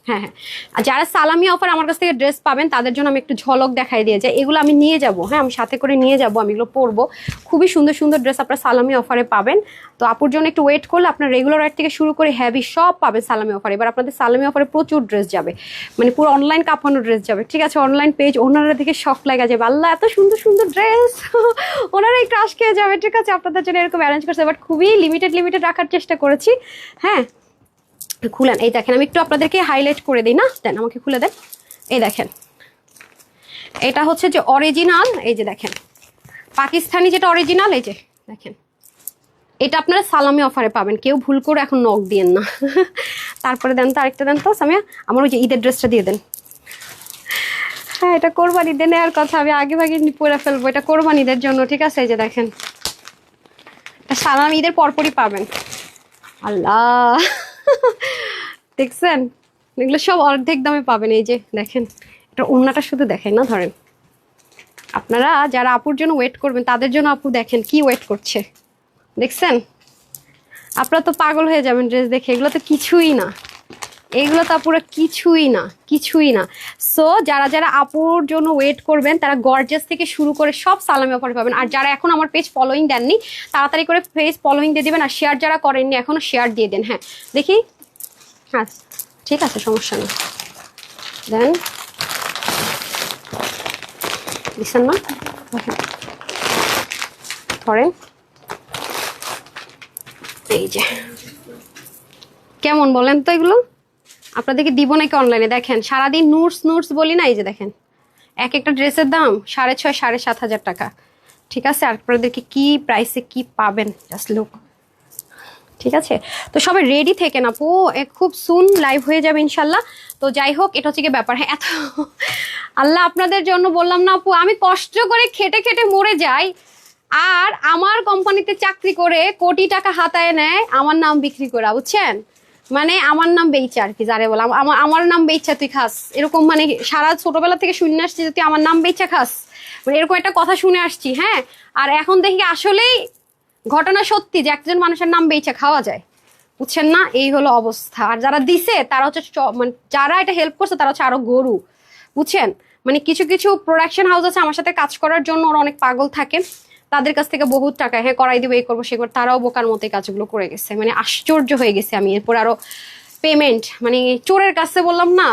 হ্যাঁ হ্যাঁ, আর যারা সালামি অফার আমার কাছ থেকে ড্রেস পাবেন তাদের জন্য আমি একটু ঝলক দেখাই দিয়ে যাই। এগুলো আমি নিয়ে যাব, হ্যাঁ, আমি সাথে করে নিয়ে যাব, আমি এগুলো পরবো। খুবই সুন্দর সুন্দর ড্রেস আপনার সালামি অফারে পাবেন। তো আপুর জন্য একটু ওয়েট করলে আপনার রেগুলার রেট থেকে শুরু করে হ্যাভি সব পাবেন সালামি অফারে। এবার আপনাদের সালামি অফারে প্রচুর ড্রেস যাবে, মানে পুরো অনলাইন কাঁপানো ড্রেস যাবে, ঠিক আছে? অনলাইন পেজ ওনারা দেখে শখ লাগা যাবে, আল্লাহ এত সুন্দর সুন্দর ড্রেস, ওনারা একটু ক্রাশ খেয়ে যাবে, ঠিক আছে? আপনাদের জন্য এরকম অ্যারেঞ্জ করছে, বাট খুবই লিমিটেড রাখার চেষ্টা করেছি। হ্যাঁ, খুলেন। এই দেখেন, আমি একটু আপনাদেরকে হাইলাইট করে দিই না, দেন আমাকে খুলে দেন। এই দেখেন, এটা হচ্ছে যে অরিজিনাল, এই যে দেখেন পাকিস্তানি যেটা অরিজিনাল, এই যে দেখেন, এটা আপনারা সালামি অফারে পাবেন। কেউ ভুল করে এখন নক দিয়েন না। তারপরে দেন তো আরেকটা, দেন তো সামিয়া আমার ওই যে ঈদের ড্রেসটা দিয়ে দেন। হ্যাঁ, এটা কোরবানিদের নেওয়ার কথা, আমি আগে ভাগে পরে ফেলবো, এটা কোরবানিদের জন্য, ঠিক আছে? এই যে দেখেন, সালামি ঈদের পরপরই পাবেন। আল্লাহ, দেখছেন এগুলো সব অর্ধেক দামে পাবেন। এই যে দেখেন, এটা ওড়নাটা শুধু দেখেন না, ধরেন আপনারা যারা আপুর জন্য ওয়েট করবেন তাদের জন্য আপু দেখেন কি ওয়েট করছে, দেখছেন? আপনারা তো পাগল হয়ে যাবেন ড্রেস দেখে। এগুলো তো কিছুই না, এগুলো তো আপুরা কিছুই না, কিছুই না। সো যারা যারা আপুর জন্য ওয়েট করবেন তারা গর্জাস থেকে শুরু করে সব সালামি অফার পাবেন। আর যারা এখন আমার পেজ ফলোইং দেননি তাড়াতাড়ি করে পেজ ফলোইং দিয়ে দেবেন, আর শেয়ার যারা করেননি এখনো শেয়ার দিয়ে দেন। হ্যাঁ দেখি, হ্যাঁ ঠিক আছে, সমস্যা নেই। দেন দিচ্ছেন না, ধরেন এই যে কেমন বলেন তো এগুলো? আপনাদেরকে দিব নাকি অনলাইনে? দেখেন সারাদিন নুটস বলি না, এই যে দেখেন এক একটা ড্রেসের দাম 6,500 7,500 টাকা। ঠিক আছে, আর আপনাদেরকে কি প্রাইসে কি পাবেন জাস্ট লুক। ঠিক আছে, তো সবাই রেডি থেকেন আপু, খুব সুন লাইভ হয়ে যাবে ইনশাল্লাহ। তো যাই হোক, এটা হচ্ছে কি ব্যাপার। হ্যাঁ এত আল্লাহ আপনাদের জন্য বললাম না আপু, আমি কষ্ট করে খেটে খেটে মরে যাই, আর আমার কোম্পানিতে চাকরি করে কোটি টাকা হাতায় নেয় আমার নাম বিক্রি করা, বুঝছেন? মানে আমার নাম বেইচা আর কি, যারে বললাম আমার নাম বেইচা তুই খাস, এরকম মানে সারা ছোটবেলা থেকে শুনে আসছি যে তুই আমার নাম বেইচা খাস, মানে এরকম একটা কথা শুনে আসছি। হ্যাঁ, আর এখন দেখি আসলেই ঘটনা সত্যি যে একজন মানুষের নাম বেইচা খাওয়া যায়, বুঝছেন না? এই হলো অবস্থা। আর যারা দিছে তারা হচ্ছে মানে যারা এটা হেল্প করছে তারা হচ্ছে আরো গরু, বুঝছেন? মানে কিছু কিছু প্রোডাকশন হাউস আছে আমার সাথে কাজ করার জন্য, ওরা অনেক পাগল থাকে, তাদের কাছ থেকে বহুত টাকা হ্যাঁ করাই দিব, এই করবো সে করবো, তারাও বোকার মতো কাজগুলো করে গেছে। মানে আশ্চর্য হয়ে গেছে আমি। এরপর আরো পেমেন্ট মানে চোরের কাছে বললাম না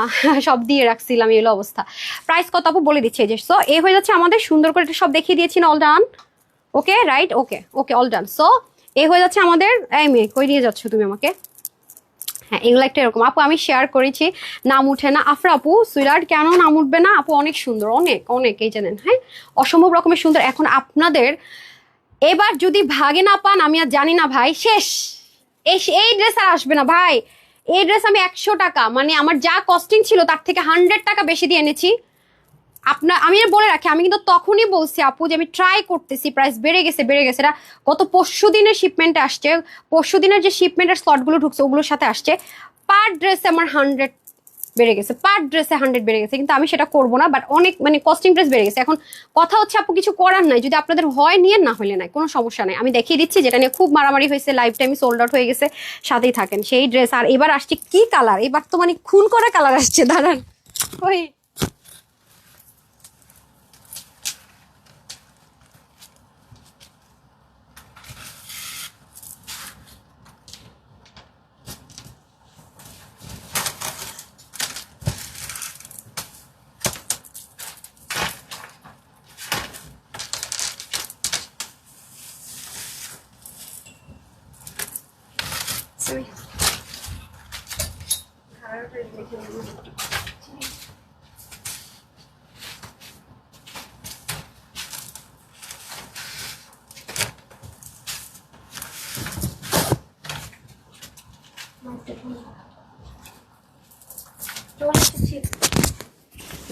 সব দিয়ে রাখছিলাম, এই হলো অবস্থা। প্রাইস কত আপু বলে দিচ্ছে যে। সো এ হয়ে যাচ্ছে আমাদের, সুন্দর করে এটা সব দেখিয়ে দিয়েছি না, অল ডান। ওকে রাইট, ওকে ওকে অল ডান। সো এ হয়ে যাচ্ছে আমাদের। এই মেয়ে কই নিয়ে যাচ্ছ তুমি আমাকে? হ্যাঁ এগুলো একটা এরকম আপু, আমি শেয়ার করেছি, নাম উঠে না। আফরা আপু সুইলার্ট কেন নাম উঠবে না আপু? অনেক সুন্দর, অনেক অনেক, এই জানেন হ্যাঁ, অসম্ভব রকমের সুন্দর। এখন আপনাদের এবার যদি ভাগে না পান আমি আর জানি না ভাই, শেষ। এই ড্রেস আর আসবে না ভাই। এই ড্রেস আমি 100 টাকা, মানে আমার যা কস্টিং ছিল তার থেকে 100 টাকা বেশি দিয়ে এনেছি। আমি বলে রাখি, আমি কিন্তু তখনই বলছি আপু যে আমি ট্রাই করতেছি, প্রাইস বেড়ে গেছে এটা গত পরশু দিনের শিপমেন্টে আসছে, পরশু দিনের যে শিপমেন্টের স্লটগুলো ঢুকছে ওগুলোর সাথে আসছে। পার ড্রেসে আমার 100 বেড়ে গেছে, পার ড্রেসে 100 বেড়ে গেছে, কিন্তু আমি সেটা করবো না। বাট অনেক মানে কস্টিং ড্রেস বেড়ে গেছে। এখন কথা হচ্ছে আপু কিছু করার নাই, যদি আপনাদের হয় নিয়ে, না হলে নাই, কোনো সমস্যা নাই। আমি দেখিয়ে দিচ্ছি যেটা নিয়ে খুব মারামারি হয়েছে, লাইফ টাইম সোল্ড আউট হয়ে গেছে, সাথেই থাকেন সেই ড্রেস। আর এবার আসছে কি কালার, এবার তো মানে খুন করা কালার আসছে, দাঁড়ান ওই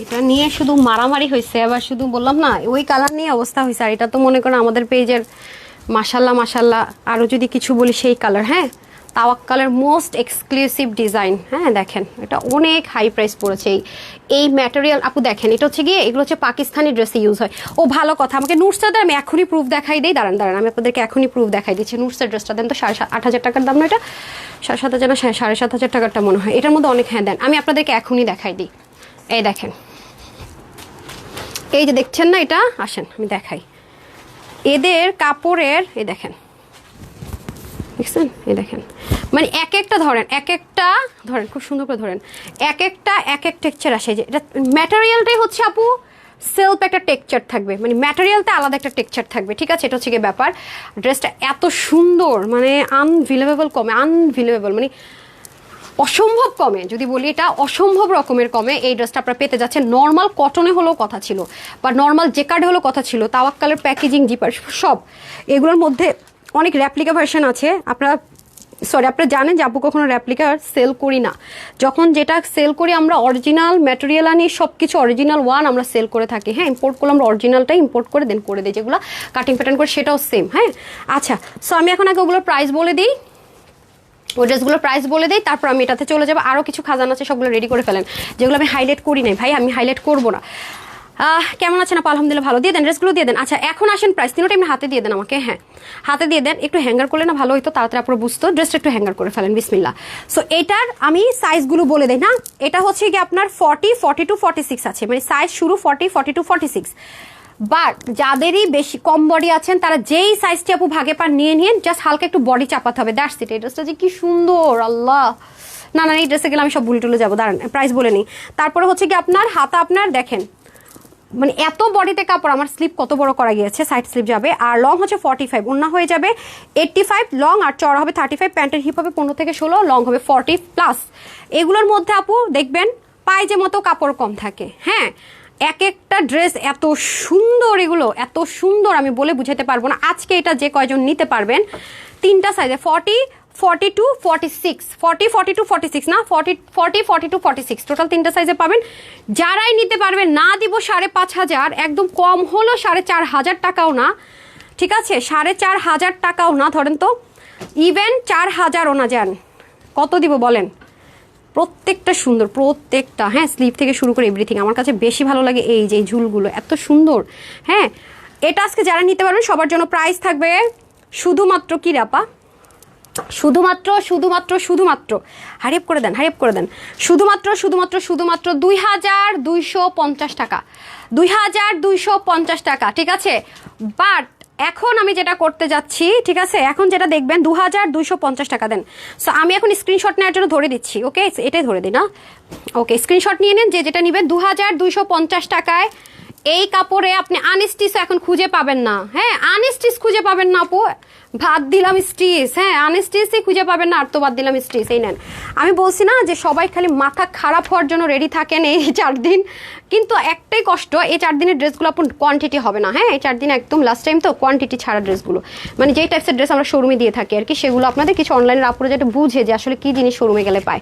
এটা নিয়ে শুধু মারামারি হয়েছে, আবার শুধু বললাম না ওই কালার নিয়ে অবস্থা হয়েছে। আর এটা তো মনে করেন আমাদের পেজের মাশাল্লাহ আরও যদি কিছু বলি সেই কালার, হ্যাঁ তাওয়াক্কালের মোস্ট এক্সক্লুসিভ ডিজাইন। হ্যাঁ দেখেন এটা অনেক হাই প্রাইস পড়েছে। এই ম্যাটেরিয়াল আপু দেখেন, এটা হচ্ছে গিয়ে এগুলো হচ্ছে পাকিস্তানি ড্রেসে ইউজ হয়। ও ভালো কথা, আমাকে নুটসটাদের আমি এখনই প্রুফ দেখাই দিই, দাঁড়ান আমি আপনাদেরকে এখনই প্রুফ দেখাই দিচ্ছি। নুটসের ড্রেসটা দেন তো, 8,500 টাকার দাম না এটা? 7,500 না 7,500 টাকারটা মনে হয়, এটার মধ্যে অনেক। হ্যাঁ দেন, আমি আপনাদেরকে এখনই দেখাই দিই। এই দেখেন, এই যে দেখছেন না, এটা আসেন আমি দেখাই। এদের কাপড়ের এই দেখেন, দেখছেন? এই দেখেন, মানে এক একটা ধরেন খুব সুন্দর করে ধরেন, এক এক টেক্সচার আসে। যে এটা ম্যাটেরিয়ালটাই হচ্ছে আপু সেলফ একটা টেক্সচার থাকবে, মানে ম্যাটেরিয়ালটা আলাদা একটা টেক্সচার থাকবে। ঠিক আছে, এটা হচ্ছে গিয়ে ব্যাপার। ড্রেসটা এত সুন্দর, মানে আনভিলেবেল কমে, মানে অসম্ভব কমে, যদি বলি এটা অসম্ভব রকমের কমে এই ড্রেসটা আপনারা পেতে যাচ্ছেন। নর্মাল কটনে হলেও কথা ছিল, বা নর্মাল জেকার্ডে হলেও কথা ছিল, তাওয়াক্কালের প্যাকেজিং জিপার সব এগুলোর মধ্যে অনেক র্যাপ্লিকা ভার্সন আছে। আপনারা জানেন যে আপু কখনো র্যাপ্লিকা সেল করি না, যখন যেটা সেল করি আমরা অরিজিনাল ম্যাটেরিয়াল আনি, সব কিছু অরিজিনাল ওয়ান আমরা সেল করে থাকি। হ্যাঁ ইম্পোর্ট করলে আমরা অরিজিনালটাই ইম্পোর্ট করে দেন করে দিই, যেগুলো কাটিং প্যাটার্ন করে সেটাও সেম। হ্যাঁ আচ্ছা, সো আমি এখন আগে ওগুলোর প্রাইস বলে দিই। ওই ড্রেসগুলোর প্রাইস বলে দিই, তারপর আমি এটাতে চলে যাবো। আরও কিছু খাজানা আছে, সবগুলো রেডি করে ফেলেন, যেগুলো আমি হাইলাইট করি নাই ভাই, আমি হাইলাইট করবো না। কেমন আছেন আপা? আলহামদুলিল্লাহ ভালো। দিয়ে দেন ড্রেসগুলো দিয়ে দেন। আচ্ছা এখন আসেন প্রাইস, তিনটা এমনি হাতে দিয়ে দেন আমাকে। হ্যাঁ হাতে দিয়ে দেন, একটু হ্যাঙ্গার করলে না ভালো হইতো, তাড়াতাড়ি আপনারা বুঝতো। ড্রেসটা একটু হ্যাঙ্গার করে ফেলেন, বিসমিল্লাহ। সো এটার আমি সাইজগুলো বলে দিই না, এটা হচ্ছে কি আপনার 40, 42, 46 আছে, মানে সাইজ শুরু 40, 42, 46। বাট যাদেরই বেশি কম বডি আছেন তারা যেই সাইজটি আপু ভাগে পান নিয়ে নিন, জাস্ট হালকা একটু বডি চাপাতে হবে, দ্যাটস ইট। এই ড্রেসটা যে কি সুন্দর, আল্লাহ। না না, এই ড্রেসে গেলে আমি সব ভুলে টুলে যাবো, দাঁড়ান প্রাইস বলে নিই। তারপরে হচ্ছে কি আপনার হাতা, আপনার দেখেন মানে এত বডিতে কাপড়, আমার স্লিপ কত বড় করা গিয়েছে, সাইড স্লিপ যাবে। আর লং হচ্ছে 45, ওন্না হয়ে যাবে 85 লং, আর চড়া হবে 35, প্যান্টের হিপ হবে 15 থেকে 16, লং হবে 40+। এগুলোর মধ্যে আপু দেখবেন পাইজে মতো কাপড় কম থাকে। হ্যাঁ এক একটা ড্রেস এত সুন্দর, এগুলো এত সুন্দর আমি বলে বুঝাতে পারবো না। আজকে এটা যে কয়জন নিতে পারবেন, তিনটা সাইজে 40, 42, 46, 40, 42, 46 না, 40, 42, 46 টোটাল তিনটা সাইজে পাবেন। যারাই নিতে পারবেন না দিব 5,500, একদম কম হলো 4,500 টাকাও না, ঠিক আছে 4,500 টাকাও না, ধরেন তো ইভেন 4,000ও না, যান কত দিব বলেন। প্রত্যেকটা সুন্দর, প্রত্যেকটা। হ্যাঁ স্লিভ থেকে শুরু করে এভরিথিং আমার কাছে বেশি ভালো লাগে, এই যে ঝুলগুলো এত সুন্দর। হ্যাঁ এটা আজকে যারা নিতে পারবেন সবার জন্য প্রাইস থাকবে শুধুমাত্র কি রাপা, শুধুমাত্র শুধুমাত্র শুধুমাত্র হারিপ করে দেন, হারিপ করে দেন, শুধুমাত্র শুধুমাত্র শুধুমাত্র 2,250 টাকা, 2,250 টাকা, ঠিক আছে। বাট এখন আমি যেটা করতে যাচ্ছি, ঠিক আছে, এখন যেটা দেখবেন 2,250 টাকা দেন। সো আমি এখন স্ক্রিনশট নেওয়ার জন্য ধরে দিচ্ছি, ওকে এটাই ধরে দিই না, ওকে স্ক্রিনশট নিয়ে নিন, যে যেটা নেবেন 2,250 টাকায়। এই কাপড়ে আপনি আনস্টিচ এখন খুঁজে পাবেন না। হ্যাঁ আনস্টিচ খুঁজে পাবেন না আপু, ভাত দিলাম স্টিচ, হ্যাঁ আনস্টিচই খুঁজে পাবেন না, আর তো বাদ দিলাম স্টিচ। এই নেন, আমি বলছি না যে সবাই খালি মাথা খারাপ হওয়ার জন্য রেডি থাকেন এই 4 দিন, কিন্তু একটাই কষ্ট, এই 4 দিনের ড্রেসগুলো আপনার কোয়ান্টিটি হবে না। হ্যাঁ এই 4 দিন একদম লাস্ট টাইম তো কোয়ান্টিটি ছাড়া ড্রেসগুলো, মানে যেই টাইপসের ড্রেস আমরা শোরুমে দিয়ে থাকি আর কি, সেগুলো আপনাদের কিছু অনলাইনের আপুরা যেটা বুঝে যে আসলে কি জিনিস শোরুমে গেলে পায়।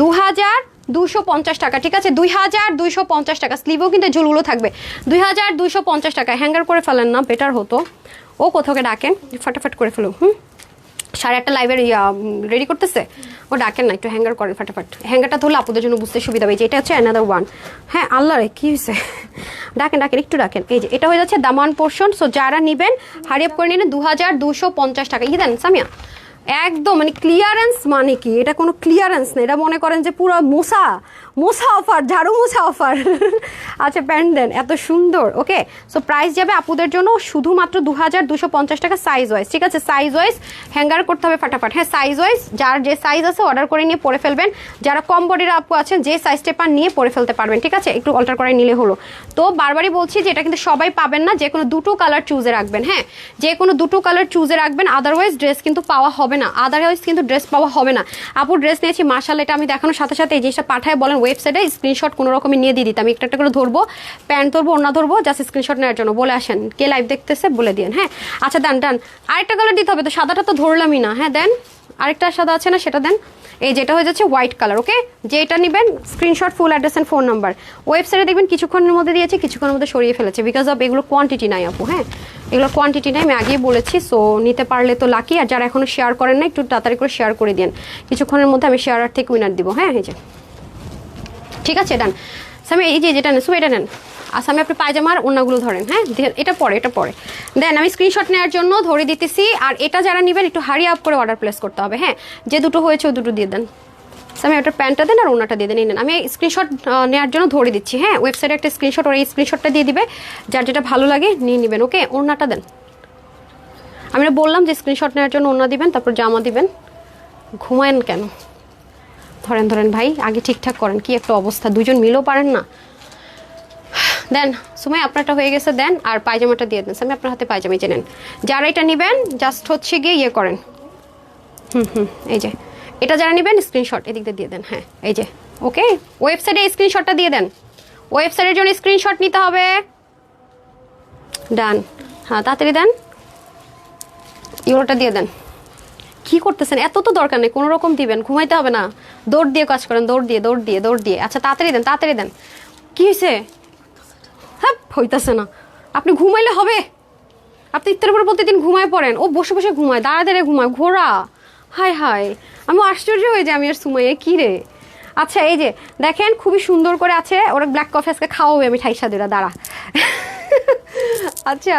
2,250 টাকা, ঠিক আছে 2,250 টাকা। স্লিভও কিন্তু ঝুলগুলো থাকবে 2,250 টাকা। হ্যাঙ্গার করে ফেলেন না, বেটার হতো। ও কোথাওকে ডাকেন, ফটাফট করে ফেলো। 8:30 লাইভের রেডি করতেছে, ও ডাকেন না, একটু হ্যাঙ্গার করেন ফটাফট। হ্যাঙ্গারটা ধরলে আপনাদের জন্য বুঝতে সুবিধা হবে, যে এটা হচ্ছে অ্যানাদার ওয়ান। হ্যাঁ আল্লাহ রে কী হয়েছে, ডাকেন ডাকেন একটু ডাকেন। এই যে এটা হয়ে যাচ্ছে দামান পোর্শন। সো যারা নেবেন হারিয়ে করে নিন 2,250 টাকা। দেন সামিয়া একদম মানে ক্লিয়ারেন্স, মানে কি এটা কোনো ক্লিয়ারেন্স না, এটা মনে করেন যে পুরো মোসা অফার, ঝাড়ু মোছা অফার। আচ্ছা প্যান্ট দেন, এত সুন্দর। ওকে সো প্রাইস যাবে আপুদের জন্য শুধুমাত্র 2,250 টাকা সাইজ ওয়াইজ, ঠিক আছে সাইজ ওয়াইজ হ্যাঙ্গার করতে হবে ফটাফট। হ্যাঁ সাইজ ওয়াইজ যার যে সাইজ আছে অর্ডার করে নিয়ে পরে ফেলবেন। যারা কম বডির আপু আছেন যে সাইজটা পান নিয়ে পরে ফেলতে পারবেন, ঠিক আছে একটু অল্টার করে নিলে হলো। তো বারবারই বলছি যে এটা কিন্তু সবাই পাবেন না, যে কোনো দুটো কালার চুজে রাখবেন। হ্যাঁ যে কোনো দুটো কালার চুজে রাখবেন, আদারওয়াইজ ড্রেস কিন্তু পাওয়া হবে না, আদারওয়াইজ কিন্তু ড্রেস পাওয়া হবে না। আপু ড্রেস নিয়েছি মাশাআল্লাহ, এটা আমি দেখানোর সাথে সাথে এই জিনিসটা পাঠায় বলেন ওয়েবসাইটে স্ক্রিনশট কোনো রকমই নিয়ে দিয়ে দিতে, আমি একটা করে ধরবো, প্যান্ট ধরবো, ওড়না ধরবো, জাস্ট স্ক্রিনশট নেওয়ার জন্য বলে আসেন কে লাইভ দেখতেছে বলে দিন। হ্যাঁ আচ্ছা দেন ডান, আরেকটা কালার দিতে হবে তো, সাদাটা তো ধরলামই না। হ্যাঁ দেন আরেকটা সাদা আছে না, সেটা দেন। এই যেটা হয়ে যাচ্ছে হোয়াইট কালার। ওকে যেটা নেবেন screenshot, full address and phone number. ওয়েবসাইটে দেখবেন কিছুক্ষণের মধ্যে দিয়েছে, কিছুক্ষণের মধ্যে সরিয়ে ফেলেছে, বিকজ অফ এগুলো কোয়ান্টিটি নাই আপু। হ্যাঁ এগুলো কোয়ান্টিটি নাই, আমি আগেই বলেছি। সো নিতে পারলে তো লাকি, আর যারা এখনো শেয়ার করেন না একটু তাড়াতাড়ি করে শেয়ার করে দিন, কিছুক্ষণের মধ্যে আমি শেয়ার থেকে উইনার দিব। হ্যাঁ এই যে ঠিক আছে ডান। সামি এই যে যেটা নেন সো এটা নেন। আচ্ছা আমি আপনি পায়জামার ওড়নাগুলো ধরেন। হ্যাঁ এটা পরে, এটা পরে দেন, আমি স্ক্রিনশট নেওয়ার জন্য ধরে দিতেছি। আর এটা যারা নেবেন একটু হারি আপ করে অর্ডার প্লেস করতে হবে। হ্যাঁ যে দুটো হয়েছে ও দুটো দিয়ে দেন। আমি ওটার প্যান্টটা দেন আর ওনাটা দিয়ে দেন। এই নেন, আমি স্ক্রিনশট নেওয়ার জন্য ধরে দিচ্ছি। হ্যাঁ ওয়েবসাইটে একটা স্ক্রিনশট, ওরা এই স্ক্রিনশটটা দিয়ে দিবে, যার যেটা ভালো লাগে নিয়ে নেবেন। ওকে ওড়নাটা দেন, আমি বললাম যে স্ক্রিনশট নেওয়ার জন্য ওড়না দিবেন, তারপর জামা দিবেন। ঘুমায়েন কেন, ধরেন ধরেন ভাই আগে ঠিকঠাক করেন, কি একটা অবস্থা, দুজন মিলেও পারেন না। দেন সময় আপনারটা হয়ে গেছে দেন, আর পায়জামাটা দিয়ে দেন। আমি আপনার হাতে পায়জামা চেনেন, যারা এটা নেবেন জাস্ট হচ্ছে গিয়ে ইয়ে করেন। এই যে এটা যারা নেবেন স্ক্রিনশট এদিক দিয়ে দেন। হ্যাঁ এই যে ওকে ওয়েবসাইটে স্ক্রিনশটটা দিয়ে দেন, ওয়েবসাইটের জন্য স্ক্রিনশট নিতে হবে। ডান, হ্যাঁ তাড়াতাড়ি দেন, ইউরোটা দিয়ে দেন। কি করতেছেন, এত তো দরকার নেই, কোনো রকম দিবেন, ঘুমাইতে হবে না, দৌড় দিয়ে কাজ করেন, দৌড় দিয়ে দৌড় দিয়ে দৌড় দিয়ে। আচ্ছা তাড়াতাড়ি দেন, তাড়াতাড়ি দেন। কি হয়েছে, হ্যাঁ হইতাছে না, আপনি ঘুমাইলে হবে? আপনি ইত্তের উপরে প্রতিদিন ঘুমায় পড়েন, ও বসে বসে ঘুমায়, দাঁড়া দাঁড়িয়ে ঘুমায়, ঘোরা। হায় হায়, আমি আশ্চর্য হয়ে যাই, আমি আর সুমাইয়া কি রে। আচ্ছা এই যে দেখেন খুবই সুন্দর করে আছে, ওরা ব্ল্যাক কফি আজকে খাওয়াবে আমি ঠাইসা দুরা দাঁড়া। আচ্ছা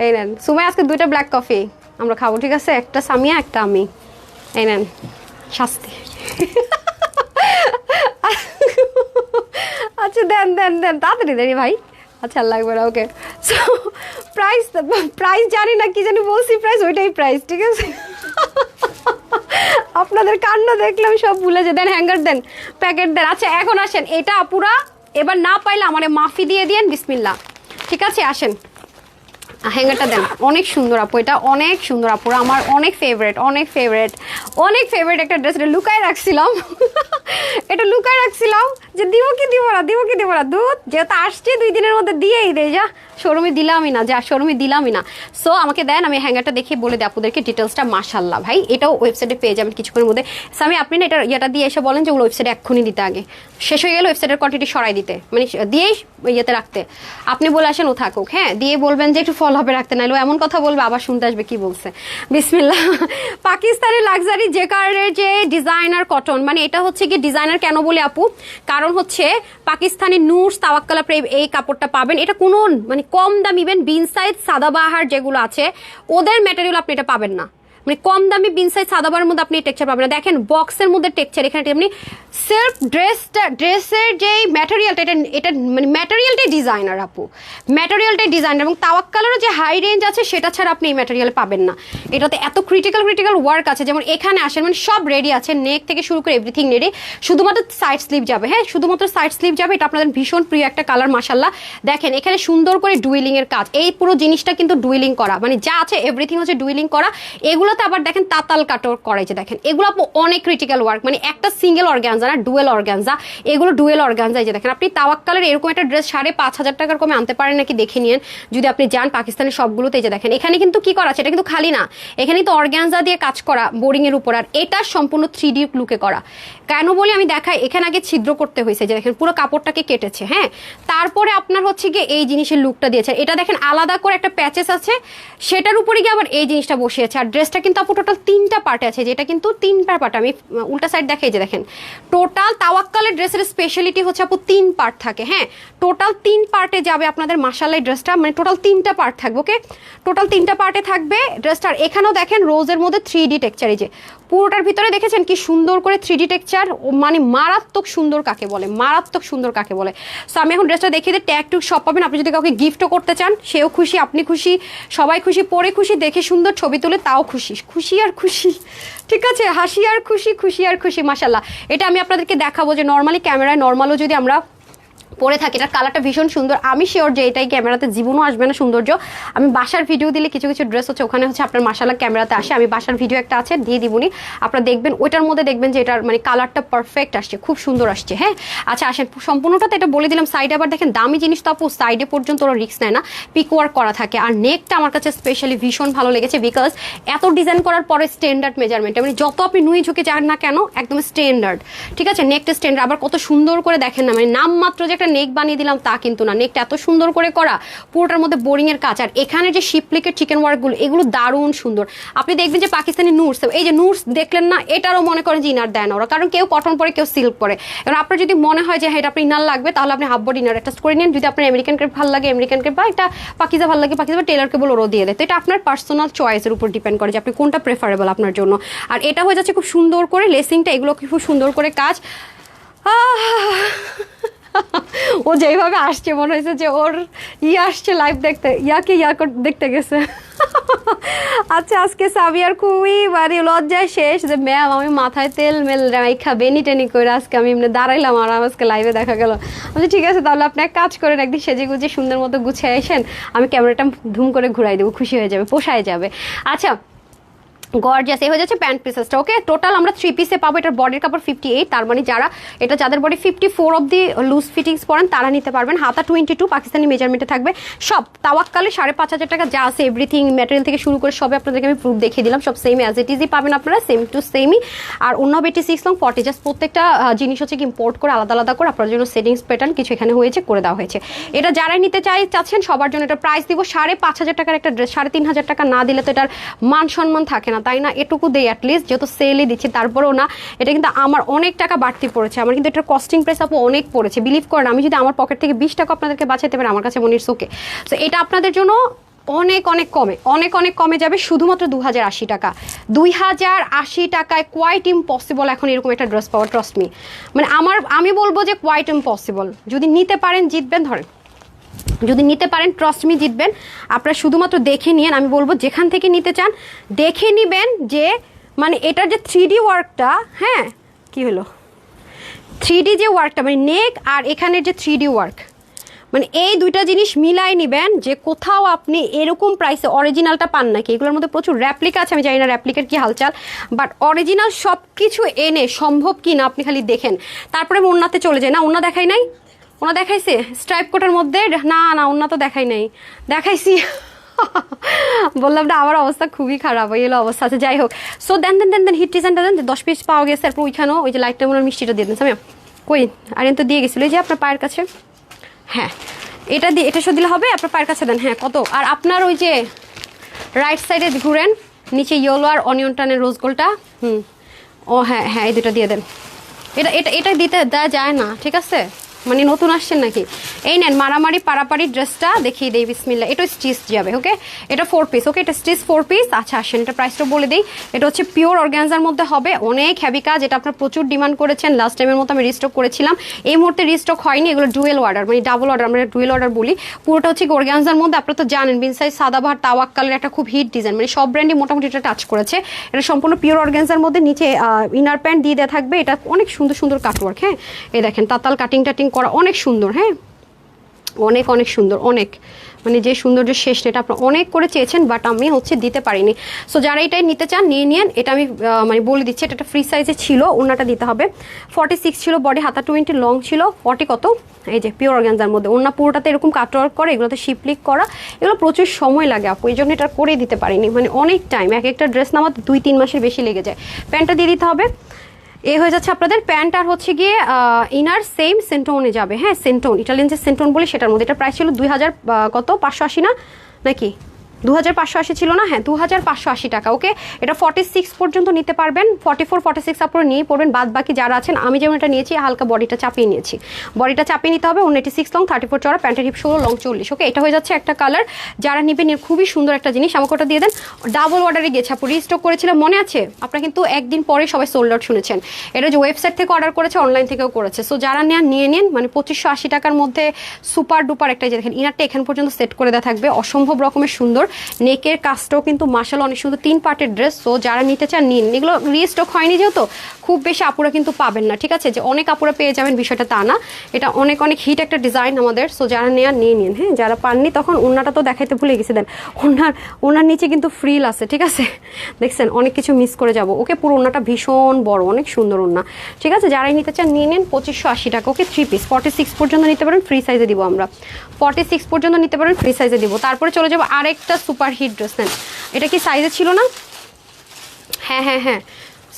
এই নেন সুমাইয়া, আজকে 2টা ব্ল্যাক কফি আমরা খাবো, ঠিক আছে? একটা সামিয়া একটা আমি, এই নেন শাস্তি। আচ্ছা দেন দেন দেন তাড়াতাড়ি দেরি ভাই। আচ্ছা লাগবে না, ওকে। সো প্রাইস, প্রাইস জানি না কি জানি বলছি, প্রাইস ওইটাই প্রাইস, ঠিক আছে? আপনাদের কান্না দেখলাম সব ভুলে যে। দেন হ্যাঙ্গার দেন, প্যাকেট দেন। আচ্ছা এখন আসেন, এটা আপুরা এবার না পাইলে আমার মাফি দিয়ে দিয়েন, বিসমিল্লাহ, ঠিক আছে? আসেন হ্যাঙ্গারটা দেন, অনেক সুন্দর আপু, এটা অনেক সুন্দর আপুরা, আমার অনেক ফেভারিট, অনেক ফেভারিট, অনেক ফেভারিট একটা ড্রেস। এটা লুকায় রাখছিলাম, এটা লুকায় রাখছিলাম যে দিব কি দিব না, দিব কি দিব না, দুধ যেহেতু আসছে 2 দিনের মধ্যে দিয়েই দেয়, যা শোরুমে দিলামই না, যা শোরুমে দিলামই না। সো আমাকে দেন, আমি হ্যাঙ্গারটা দেখে বলে দিই আপনাদেরকে ডিটেলসটা। মাশাল্লাহ ভাই, এটাও ওয়েবসাইটে পেয়ে যাবেন কিছুক্ষণের মধ্যে। স্যামি আপনি না এটা ইয়েটা দিয়ে এসে বলেন যে ওগুলো ওয়েবসাইটে এক্ষুনি দিতে, আগে শেষ হয়ে গেলে ওয়েবসাইটের কোয়ান্টিটি সরাই দিতে, মানে দিয়েই ইয়েতে রাখতে। আপনি বলে আসেন ও থাকুক, হ্যাঁ, দিয়ে বলবেন যে একটু ফল হবে রাখতে, নাইলে এমন কথা বলবে আবার শুনতে আসবে কি বলছে। বিসমিল্লাহ। পাকিস্তানের লাক্সারি জেকার্ডের যে ডিজাইনার কটন, মানে এটা হচ্ছে কি ডিজাইনার কেন বলি আপু, কারণ হচ্ছে পাকিস্তানি নূরস তাওয়াক্কাল আপনি এই কাপড়টা পাবেন, এটা কোনো মানে কম দামি ইভেন বিনসাইজ সাদাবাহার যেগুলো আছে ওদের ম্যাটেরিয়াল আপনি এটা পাবেন না, মানে কম দামি বিনসাইজ সাদাবাহার মধ্যে আপনি টেক্সচার পাবেন না। দেখেন বক্সের মধ্যে টেক্সচার, এখানে আপনি সেলফ ড্রেসের যে ম্যাটেরিয়ালটা, এটা মানে ম্যাটেরিয়ালটাই ডিজাইনার আপু, ম্যাটেরিয়ালটাই ডিজাইনার, এবং তাওয়াক্কালেরও যে হাই রেঞ্জ আছে সেটা ছাড়া আপনি এই ম্যাটেরিয়াল পাবেন না। এটাতে এত ক্রিটিক্যাল ওয়ার্ক আছে, যেমন এখানে আসেন মানে সব রেডি আছে, নেক থেকে শুরু করে এভরিথিং রেডি, শুধুমাত্র সাইড স্লিভ যাবে, হ্যাঁ শুধুমাত্র সাইড স্লিভ যাবে। এটা আপনাদের ভীষণ প্রিয় একটা কালার মাশাল্লাহ। দেখেন এখানে সুন্দর করে ডুয়েলিং এর কাজ, এই পুরো জিনিসটা কিন্তু ডুয়েলিং করা, মানে যা আছে এভরিথিং হচ্ছে ডুয়েলিং করা। এগুলোতে আবার দেখেন তাতাল কাটর করাইছে, দেখেন এগুলো অনেক ক্রিটিক্যাল ওয়ার্ক, মানে একটা সিঙ্গেল অর্গানজা না, ডুয়েল অর্গানজা, এগুলো ডুয়েল অর্গানজা। এই যে দেখেন আপনি তাওয়াক্কালের এরকম একটা ড্রেস 5,500 টাকার কমে আনতে পারেন নাকি দেখে নিন যদি আপনি যান পাকিস্তানের সবগুলোতে। এই যে দেখেন এখানে কিন্তু কি করা আছে, এটা কিন্তু খালি না, এখানে তো অর্গানজা দিয়ে কাজ করা বোরিং এর উপর, আর এটা সম্পূর্ণ 3D লুকে করা। কেন বলি আমি দেখাই, এখানে আগে ছিদ্র করতে হয়েছে, যে দেখেন পুরো কাপড়টাকে কেটেছে, হ্যাঁ, তারপরে আপনার হচ্ছে গিয়ে এই জিনিসের লুকটা দিয়েছে। এটা দেখেন আলাদা করে একটা প্যাচেস আছে, সেটার উপরে গিয়ে আবার এই জিনিসটা বসিয়েছে। আর ড্রেসটা কিন্তু আপু টোটাল 3টা পার্টে আছে, যেটা কিন্তু 3টা পার্ট, আমি উল্টা সাইড দেখাই, যে দেখেন টোটাল তাওয়াক্কালের ড্রেসের স্পেশালিটি হচ্ছে আপু 3 পার্ট থাকে, হ্যাঁ টোটাল 3 পার্টে যাবে আপনাদের মাশাআল্লাহ ড্রেসটা, মানে টোটাল 3টা পার্ট থাকবে, ওকে টোটাল 3টা পার্টে থাকবে ড্রেসটার। এখানেও দেখেন রোজের মধ্যে 3D টেক্সচার, এই যে পুরোটার ভিতরে দেখেছেন কি সুন্দর করে 3D টেক্সচার, মানে মারাত্মক সুন্দর কাকে বলে, মারাত্মক সুন্দর কাকে বলে। সো আমি এখন ড্রেসটা দেখিয়ে দিই, ট্যাগ টুক সব পাবেন। আপনি যদি কাউকে গিফটও করতে চান সেও খুশি, আপনি খুশি, সবাই খুশি, পরে খুশি, দেখে সুন্দর ছবি তুলে তাও খুশি, খুশি আর খুশি, ঠিক আছে, হাসি আর খুশি, খুশি আর খুশি মাশাআল্লাহ। এটা আমি আপনাদেরকে দেখাবো যে নর্মালি ক্যামেরায় নর্মালও যদি আমরা পরে থাকি, এটার কালারটা ভীষণ সুন্দর, আমি শিওর যে এটাই ক্যামেরাতে জীবনও আসবে না সৌন্দর্য। আমি বাসার ভিডিও দিলে কিছু কিছু ড্রেস হচ্ছে ওখানে হচ্ছে আপনার মাশাআল্লাহ ক্যামেরাতে আসে, আমি বাসার ভিডিও একটা আছে দিয়ে দিবনি, আপনারা দেখবেন ওইটার মধ্যে দেখবেন যে এটার মানে কালারটা পারফেক্ট আসছে, খুব সুন্দর আসছে, হ্যাঁ। আচ্ছা আসেন সম্পূর্ণটাতে এটা বলে দিলাম। সাইডে আবার দেখেন দামি জিনিস তো আপু সাইডে পর্যন্ত ওরা রিস্ক নেয় না, পিক ওয়ার্ক করা থাকে। আর নেকটা আমার কাছে স্পেশালি ভীষণ ভালো লেগেছে, বিকজ এত ডিজাইন করার পরে স্ট্যান্ডার্ড মেজারমেন্ট, মানে যত আপনি নুই ঝুঁকে যান না কেন একদম স্ট্যান্ডার্ড, ঠিক আছে, নেকটা স্ট্যান্ডার্ড। আবার কত সুন্দর করে দেখেন না, মানে নাম মাত্র যে একটা নেক বানিয়ে দিলাম তা কিন্তু না, নেকটা এত সুন্দর করে করা, পুরোটার মধ্যে বোরিং এর কাজ। আর এখানে যে শিপলিকের চিকেন ওয়ার্কগুলো এগুলো দারুণ সুন্দর। আপনি দেখবেন যে পাকিস্তানি নুটস, এই যে নুটস দেখলেন না, এটারও মনে করেন যে ইনার দেয় না ওরা, কারণ কেউ কটন পরে কেউ সিল্ক পরে। এবার আপনার যদি মনে হয় যে হ্যাঁ এটা আপনার ইনার লাগবে, তাহলে আপনি হাফ বডি ইনার অ্যাটাচ করে নিন। যদি আপনার আমেরিকান ক্রেপ ভালো লাগে আমেরিকান ক্রেপ, বা একটা পাকিজা ভালো লাগে পাকিজা, বা টেলার কেবল ওরও দিয়ে দেয়। তো এটা আপনার পার্সোনাল চয়েসের উপর ডিপেন্ড করে যে আপনি কোনটা প্রেফারেবল আপনার জন্য। আর এটা হয়ে যাচ্ছে খুব সুন্দর করে লেসিংটা, এগুলো খুব সুন্দর করে কাজ। ও যেইভাবে আসছে মনে হয়েছে যে ওর আসছে লাইভ দেখতে, ইয়াকে দেখতে গেছে। আচ্ছা আজকে সাবিয়ার খুবই মানে লজ্জায় শেষ যে ম্যাম আমি মাথায় তেল মেল রাইখা বেনি টেনি করে আজকে আমি এমনি দাঁড়াইলাম, আর আজকে লাইভে দেখা গেল। আচ্ছা ঠিক আছে, তাহলে আপনি এক কাজ করেন, একদিন সেজে গুজে সুন্দর মতো গুছিয়ে আসেন, আমি ক্যামেরাটা ধুম করে ঘুরাই দেবো, খুশি হয়ে যাবে, পোষায় যাবে। আচ্ছা গর্জিয়াস, এই হয়ে যাচ্ছে প্যান্ট পিসেসটা, ওকে টোটাল আমরা 3 পিসে পাবো। এটার বডির কাপড় 58, তার মানে যারা এটা যাদের বডি 54 অব্দি লুজ ফিটিংস পরেন তারা নিতে পারবেন। হাতা 22 পাকিস্তানি মেজারমেন্টে থাকবে। সব তাওয়াক্কালে 5,500 টাকা যা আছে এভরিথিং ম্যাটেরিয়াল থেকে শুরু করে সবে আপনাদেরকে আমি প্রুফ দেখিয়ে দিলাম, সব সেম অ্যাজ ইট ইজই পাবেন আপনারা, সেম টু সেমই। আর অন্য 86 লং 40, জাস্ট প্রত্যেকটা জিনিস হচ্ছে কি ইম্পোর্ট করে আলাদা আলাদা করে আপনার জন্য সেটিংস প্যাটার্ন কিছু এখানে হয়েছে করে দেওয়া হয়েছে। এটা যারাই নিতে চাচ্ছেন সবার জন্য এটা প্রাইস দিব 5,500 টাকার একটা ড্রেস। 3,500 টাকা না দিলে তো এটার মান সম্মান থাকে না, তাই না? এটুকু দেই অ্যাটলিস্ট, যেহেতু সেলই দিচ্ছি তারপরেও না, এটা কিন্তু আমার অনেক টাকা বাড়তি পড়েছে, আমার কিন্তু এটার কস্টিং প্রাইস আপু অনেক পড়েছে। বিলিভ করেন, আমি যদি আমার পকেট থেকে 20 টাকা আপনাদেরকে বাঁচাতে পারি আমার কাছে মনে হয় ওকে। তো এটা আপনাদের জন্য অনেক অনেক কমে, অনেক অনেক কমে যাবে, শুধুমাত্র 2080 টাকা। 2080 টাকায় কোয়াইট ইম্পসিবল এখন এরকম একটা ড্রেস পাওয়া, ট্রাস্ট মি। মানে আমি বলবো যে কোয়াইট ইম্পসিবল। যদি নিতে পারেন জিতবেন, ধরেন যদি নিতে পারেন ট্রাস্ট মি জিতবেন। আপনারা শুধুমাত্র দেখে নিন, আমি বলবো যেখান থেকে নিতে চান দেখে নিবেন যে মানে এটার যে 3D ওয়ার্কটা, হ্যাঁ কি হলো 3D যে ওয়ার্কটা মানে নেক আর এখানের যে 3D ওয়ার্ক, মানে এই দুইটা জিনিস মিলাই নিবেন যে কোথাও আপনি এরকম প্রাইসে অরিজিনালটা পান নাকি। এগুলোর মধ্যে প্রচুর র্যাপ্লিকা আছে, আমি জানি না র্যাপ্লিকার কি হালচাল, বাট অরিজিনাল সব কিছু এনে সম্ভব কি না আপনি খালি দেখেন। তারপরে আমি ওন্নাতে চলে যাই, না ওন্না দেখাই নাই, ওনা দেখাইছে স্ট্রাইপ কোটের মধ্যে, না না ওন্না তো দেখাই নাই, দেখাইছি বললাম না আমার অবস্থা খুবই খারাপ, এই হলো অবস্থা আছে। যাই হোক, সো দেন দেন দেন দেন হিট ডিজাইনটা দেন, 10 পিস পাওয়া গেছে। তারপর ওইখানেও ওই যে লাইটটা মনে মিষ্টিটা দিয়ে দেন আমি কই আরেন তো দিয়ে গেছিলো, এই যে আপনার পায়ের কাছে, হ্যাঁ এটা দিয়ে এটা শুধু দিলে হবে, আপনার পায়ের কাছে দেন। হ্যাঁ কত, আর আপনার ওই যে রাইট সাইডে ঘুরেন, নিচে ইয়েলো আর অনিয়ন টানের রোজ গোলটা, ও হ্যাঁ হ্যাঁ এই দুটো দিয়ে দেন। এটা এটা এটা দিতে দেওয়া যায় না, ঠিক আছে, মানে নতুন আসছেন নাকি। এই নেন মারামারি পারাপারি ড্রেসটা দেখিয়ে দেই, বিসমিল্লাহ। এটা স্টিচ যাবে, ওকে, এটা 4 পিস, ওকে, এটা স্টিচ 4 পিস। আচ্ছা আসেন, এটা প্রাইসটা বলে দিই। এটা হচ্ছে পিওর অর্গানজার মধ্যে হবে, অনেক হেভি কাজ, এটা আপনার প্রচুর ডিমান্ড করেছেন। লাস্ট টাইমের মতো আমি রিস্টক করেছিলাম, এই মুহূর্তে রিস্টক হয়নি, এগুলো ডুয়েল অর্ডার, মানে ডাবল অর্ডার, আমরা ডুয়েল অর্ডার বলি। পুরোটা হচ্ছে অর্গানজার মধ্যে, আপনারা তো জানেন বিন সাইজ সাদাবাহার তাওয়াক্কালের একটা খুব হিট ডিজাইন, মানে সব ব্র্যান্ডই মোটামুটি এটা টাচ করেছে। এটা সম্পূর্ণ পিওর অর্গানজার মধ্যে, নিচে ইনার প্যান্ট দিয়ে দেওয়া থাকবে। এটা অনেক সুন্দর সুন্দর কাটওয়ার্ক, হ্যাঁ এই দেখেন তাতাল কাটিং টাটিং করা, অনেক সুন্দর, হ্যাঁ অনেক অনেক সুন্দর, অনেক মানে যে সৌন্দর্য শেষ, এটা আপনারা অনেক করে চেয়েছেন বাট আমি হচ্ছে দিতে পারিনি। সো যারা এটাই নিতে চান নিয়ে নিন। এটা আমি মানে বলে দিচ্ছি, এটা একটা ফ্রি সাইজে ছিল, ওনাটা দিতে হবে 46 ছিল, বডি হাতা 20 লং ছিল, 40 কত এই যে পিওর অর্গানজার মধ্যে, ওনা পুরোটাতে এরকম কাটওয়ার্ক করে, এগুলোতে শিপলিক করা, এগুলো প্রচুর সময় লাগে আপু, এই জন্য এটা করে দিতে পারিনি, মানে অনেক টাইম, এক একটা ড্রেস নামাতে 2-3 মাসের বেশি লেগে যায়। প্যান্টটা দিয়ে দিতে হবে। এ হয়ে যাচ্ছে আপনাদের প্যান্ট, আর হচ্ছে গিয়ে ইনার সেম সেন্টোনে যাবে, হ্যাঁ সেন্টোন, ইটালিয়ান যে সেন্টোন বলি সেটার মধ্যে। এটা প্রাইস ছিল 2000 কত 580 না নাকি 2580 ছিল না, হ্যাঁ 2580 টাকা, ওকে। এটা 46 পর্যন্ত নিতে পারবেন, 44-46 আপনারা নিয়ে পড়বেন, বাদ বাকি যারা আছেন। আমি যেমন এটা নিয়েছি হালকা বডিটা চাপিয়ে নিয়েছি, বডিটা চাপিয়ে নিতে হবে। 186 লং, 34 চড়া, প্যান্টের হিপ 16 লং 40, ওকে। এটা হয়ে যাচ্ছে একটা কালার, যারা নেবেন খুবই সুন্দর একটা জিনিস, আমাকে ওটা দিয়ে দেন। ডাবল অর্ডারে গেছে আপু, রিস্টক করেছিলাম মনে আছে আপনারা, কিন্তু একদিন পরে সবাই সোল্ড আউট শুনেছেন। এটা যে ওয়েবসাইট থেকে অর্ডার করেছে, অনলাইন থেকেও করেছে, সো যারা নেন নিয়ে নিন, মানে 2580 টাকার মধ্যে সুপার ডুপার একটা, যে দেখেন ইনারটা এখান পর্যন্ত সেট করে দেওয়া থাকবে, অসম্ভব রকমের সুন্দর, নেকের কাজটাও কিন্তু মাশাআল্লাহ অনেক সুন্দর, 3 পার্টের ড্রেস। সো যারা নিতে চান নিন, এগুলো রিস্টক হয়নি যেহেতু খুব বেশি আপুরা কিন্তু পাবেন না, ঠিক আছে, যে অনেক আপুরা পেয়ে যাবেন বিষয়টা তা না, এটা অনেক অনেক হিট একটা ডিজাইন আমাদের। সো যারা নেয়ার নিয়ে নিন, হ্যাঁ যারা পাননি তখন ওনাটা তো দেখাইতে ভুলে গেছে, দেন ওনার নিচে কিন্তু ফ্রিল আছে, ঠিক আছে, দেখছেন অনেক কিছু মিস করে যাব, ওকে। পুরো ওনাটা ভীষণ বড়, অনেক সুন্দর ওনা, ঠিক আছে, যারাই নিতে চান নিয়ে নিন। 2580 টাকা, ওকে। 3 পিস 46 পর্যন্ত নিতে পারেন, ফ্রি সাইজে দিব আমরা, 46 পর্যন্ত নিতে পারেন, ফ্রি সাইজে দিব। তারপরে চলে যাবো আরেকটা সুপার হিট ড্রেস, নেন। এটা কি সাইজে ছিল না, হ্যাঁ হ্যাঁ হ্যাঁ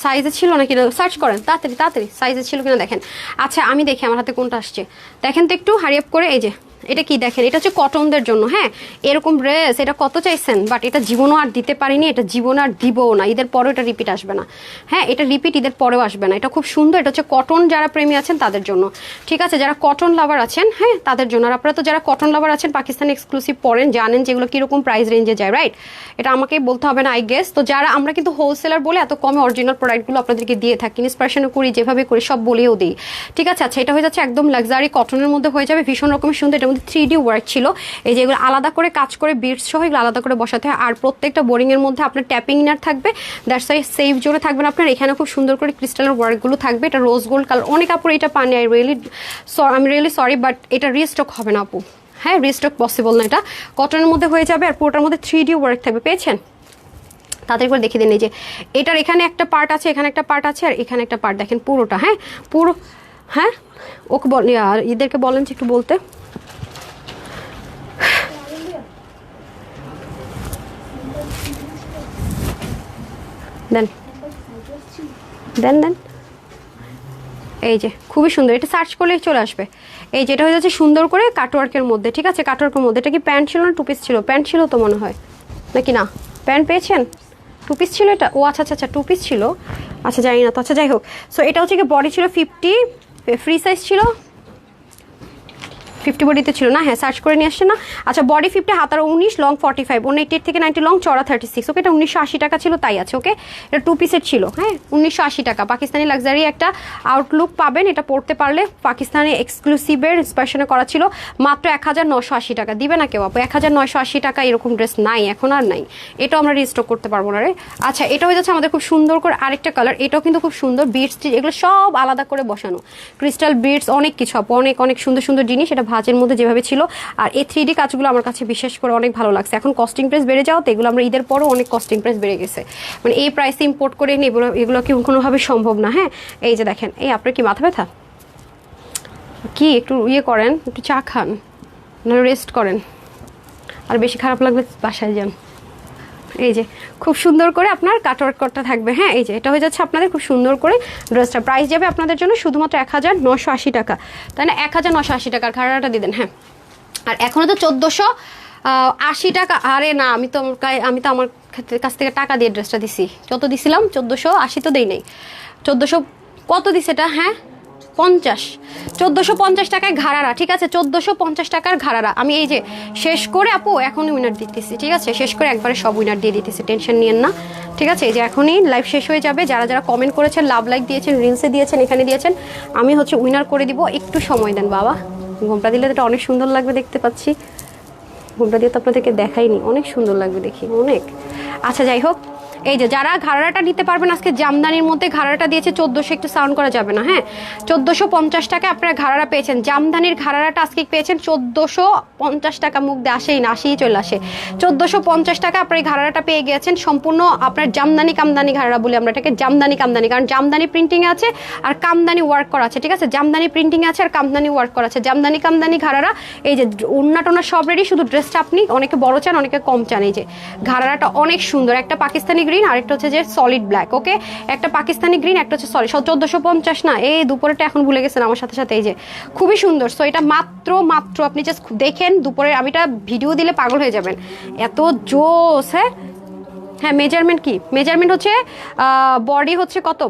সাইজে ছিল না কিনা সার্চ করেন তাড়াতাড়ি তাড়াতাড়ি, সাইজে ছিল কিনা দেখেন। আচ্ছা আমি দেখি আমার হাতে কোনটা আসছে, দেখেন তো একটু হারি আপ করে। এই যে এটা কি দেখেন, এটা হচ্ছে কটনদের জন্য, হ্যাঁ এরকম ড্রেস, এটা কত চাইছেন, বাট এটা জীবনও আর দিতে পারিনি, এটা জীবন আর দিবও না, ঈদের পরেও এটা রিপিট আসবে না, হ্যাঁ এটা রিপিট ঈদের পরেও আসবে না। এটা খুব সুন্দর, এটা হচ্ছে কটন, যারা প্রেমী আছেন তাদের জন্য, ঠিক আছে, যারা কটন লাভার আছেন, হ্যাঁ তাদের জন্য। আর আপনারা তো যারা কটন লাভার আছেন পাকিস্তানি এক্সক্লুসিভ পরেন, জানেন যেগুলো কীরকম প্রাইস রেঞ্জে যায়, রাইট, এটা আমাকেই বলতে হবে না আই গেস। তো যারা আমরা কিন্তু হোলসেলার বলে এত কমে অরিজিনাল প্রোডাক্টগুলো আপনাদেরকে দিয়ে থাকি, ইন্সপিরেশনও করি, যেভাবে করি সব বলেও দিই, ঠিক আছে। আচ্ছা এটা হয়ে যাচ্ছে একদম লাক্সারি কটনের মধ্যে হয়ে যাবে, ভীষণ রকমের সুন্দর, এটার মধ্যে 3D ওয়ার্ক ছিল, এই যে এগুলো আলাদা করে কাজ করে বিটস সহ এগুলো আলাদা করে বসাতে হয়। আর প্রত্যেকটা বোরিং এর মধ্যে আপনার ট্যাপিং ইনার থাকবে, দ্যাটস ওয়াই সেফ জোনে থাকবেন আপনার। এখানে খুব সুন্দর করে ক্রিস্টালের ওয়ার্কগুলো থাকবে, এটা রোজ গোল্ড কালার, অনেক আপুর এটা পানি, আমি রিয়েলি সরি বাট এটা রিস্টক হবে না আপু, হ্যাঁ রিস্টক পসিবল না, এটা কটনের মধ্যে হয়ে যাবে। আর পুরোটার মধ্যে 3D ওয়ার্ক থাকবে, পেয়েছেন তাদের করে দেখিয়ে দিন। এই যে এটার এখানে একটা পার্ট আছে, এখানে একটা পার্ট আছে, আর এখানে একটা পার্ট, দেখেন পুরোটা, হ্যাঁ পুরো, হ্যাঁ ওকে বল এদেরকে বলেন যে একটু বলতে দেন দেন দেন। এই যে খুবই সুন্দর, এটা সার্চ করলেই চলে আসবে। এই যেটা হয়ে যাচ্ছে সুন্দর করে কাটওয়ার্কের মধ্যে, ঠিক আছে, কাটওয়ার্কের মধ্যে। এটা কি প্যান্ট ছিল না টু পিস ছিল, প্যান্ট ছিল তো মনে হয় নাকি না, প্যান্ট পেয়েছেন, টু পিস ছিল এটা, ও আচ্ছা আচ্ছা আচ্ছা 2 পিস ছিল, আচ্ছা জানি না তো, আচ্ছা যাই হোক। সো এটা হচ্ছে কি বডি ছিল 50, ফ্রি সাইজ ছিল 50 বডিতে ছিল না, হ্যাঁ সার্চ করে নিয়ে আসছে না। আচ্ছা বডি 50, হাতার 19, লং 45, 88 থেকে 90 লং, চড়া 36। ওকে এটা 1980 টাকা ছিল, তাই আছে। ওকে এটা 2 পিসের ছিল, হ্যাঁ 1980 টাকা। পাকিস্তানি লাক্সারি একটা আউটলুক পাবেন, এটা পড়তে পারলে পাকিস্তানি এক্সক্লুসিভের স্পেশনে করা ছিল, মাত্র 1980 টাকা। দিবে না কেউ আপু 1980 টাকা? এরকম ড্রেস নাই এখন, আর নাই, এটাও আমরা রিস্টক করতে পারবো না রে। আচ্ছা এটা হয়ে যাচ্ছে আমাদের খুব সুন্দর করে আরেকটা কালার, এটাও কিন্তু খুব সুন্দর, বিটস এগুলো সব আলাদা করে বসানো, ক্রিস্টাল বিটস অনেক কিছু আপু, অনেক অনেক সুন্দর সুন্দর জিনিস। এটা ভাঁজের মধ্যে যেভাবে ছিল, আর এই 3D কাজগুলো আমার কাছে বিশেষ করে অনেক ভালো লাগছে। এখন কস্টিং প্রাইস বেড়ে যাও তো, এগুলো আমরা ঈদের পরও অনেক কস্টিং প্রাইস বেড়ে গেছে, মানে এই প্রাইসে ইম্পোর্ট করে নিয়ে এগুলো কি কোনোভাবে সম্ভব না। হ্যাঁ এই যে দেখেন, এই আপনার কি মাথা ব্যথা কি, একটু ইয়ে করেন, একটু চা খান, রেস্ট করেন, আর বেশি খারাপ লাগবে বাসায় যান। এই যে খুব সুন্দর করে আপনার কাটওয়ার্ক করতে থাকবে, হ্যাঁ এই যে এটা হয়ে যাচ্ছে আপনাদের খুব সুন্দর করে ড্রেসটা। প্রাইস যাবে আপনাদের জন্য শুধুমাত্র 1980 টাকা, তাই না? 1980 টাকার ঘাড়াটা দিয়ে দেন। হ্যাঁ আর এখনও তো 1480 টাকা। আরে না, আমি তো আমার কাছ থেকে টাকা দিয়ে ড্রেসটা দিছি, কত দিছিলাম? 1480 তো দেই নাই, 1400 কত দিছে এটা? হ্যাঁ 1450 টাকায় ঘাড়ারা, ঠিক আছে 1450 টাকার ঘাড়ারা। আমি এই যে শেষ করে আপু এখনই উইনার দিতেছি, ঠিক আছে শেষ করে একবারে সব উইনার দিয়ে দিতেছি, টেনশন নিয়েন না, ঠিক আছে? এই যে এখনই লাইভ শেষ হয়ে যাবে, যারা যারা কমেন্ট করেছেন, লাভ লাইক দিয়েছেন, রিলসে দিয়েছেন, এখানে দিয়েছেন, আমি হচ্ছে উইনার করে দিব। একটু সময় দেন বাবা, ঘোমটা দিলে তো এটা অনেক সুন্দর লাগবে, দেখতে পাচ্ছি ঘোমটা দিয়ে তো আপনাদেরকে দেখাইনি, অনেক সুন্দর লাগবে দেখি অনেক। আচ্ছা যাই হোক, এই যে যারা ঘাড়াটা নিতে পারবেন, আজকে জামদানির মধ্যে ঘাড়াটা দিয়েছে 1400, একটু সাউন্ড করা যাবে না, হ্যাঁ 1450 টাকা আপনারা ঘাড়ারা পেয়েছেন। জামদানির ঘাড়াটা আজকে পেয়েছেন 1450 টাকা, মুখ দিয়ে আসেই না, আসেই চলে আসে। 1450 টাকা আপনার এই ঘাড়াটা পেয়ে গিয়েছেন, সম্পূর্ণ আপনার জামদানি কামদানি ঘাড়া বলে আমরা এটাকে, জামদানি কামদানি, কারণ জামদানি প্রিন্টিং আছে আর কামদানি ওয়ার্ক করা আছে, ঠিক আছে? জামদানি প্রিন্টিং আছে আর কামদানি ওয়ার্ক করা আছে, জামদানি কামদানি ঘাড়ারা। এই যে ওন্না টোনা সব রেডি, শুধু ড্রেসটা আপনি অনেকে বড় চান, অনেকে কম চান। এই যে ঘাড়াটা অনেক সুন্দর, একটা পাকিস্তানি গ্রিন, আরেকটা হচ্ছে যে সলিড ব্ল্যাক। ওকে একটা পাকিস্তানি গ্রিন, একটা হচ্ছে সলিড। 1450 না, এই দুপুরেটা এখন ভুলে গেছেন আমার সাথে সাথে। এই যে খুবই সুন্দর। সো এটা মাত্র আপনি জাস্ট দেখেন, দুপুরে আমি এটা ভিডিও দিলে পাগল হয়ে যাবেন, এত জোস। হ্যাঁ হ্যাঁ মেজারমেন্ট কি? মেজারমেন্ট হচ্ছে বডি হচ্ছে কত,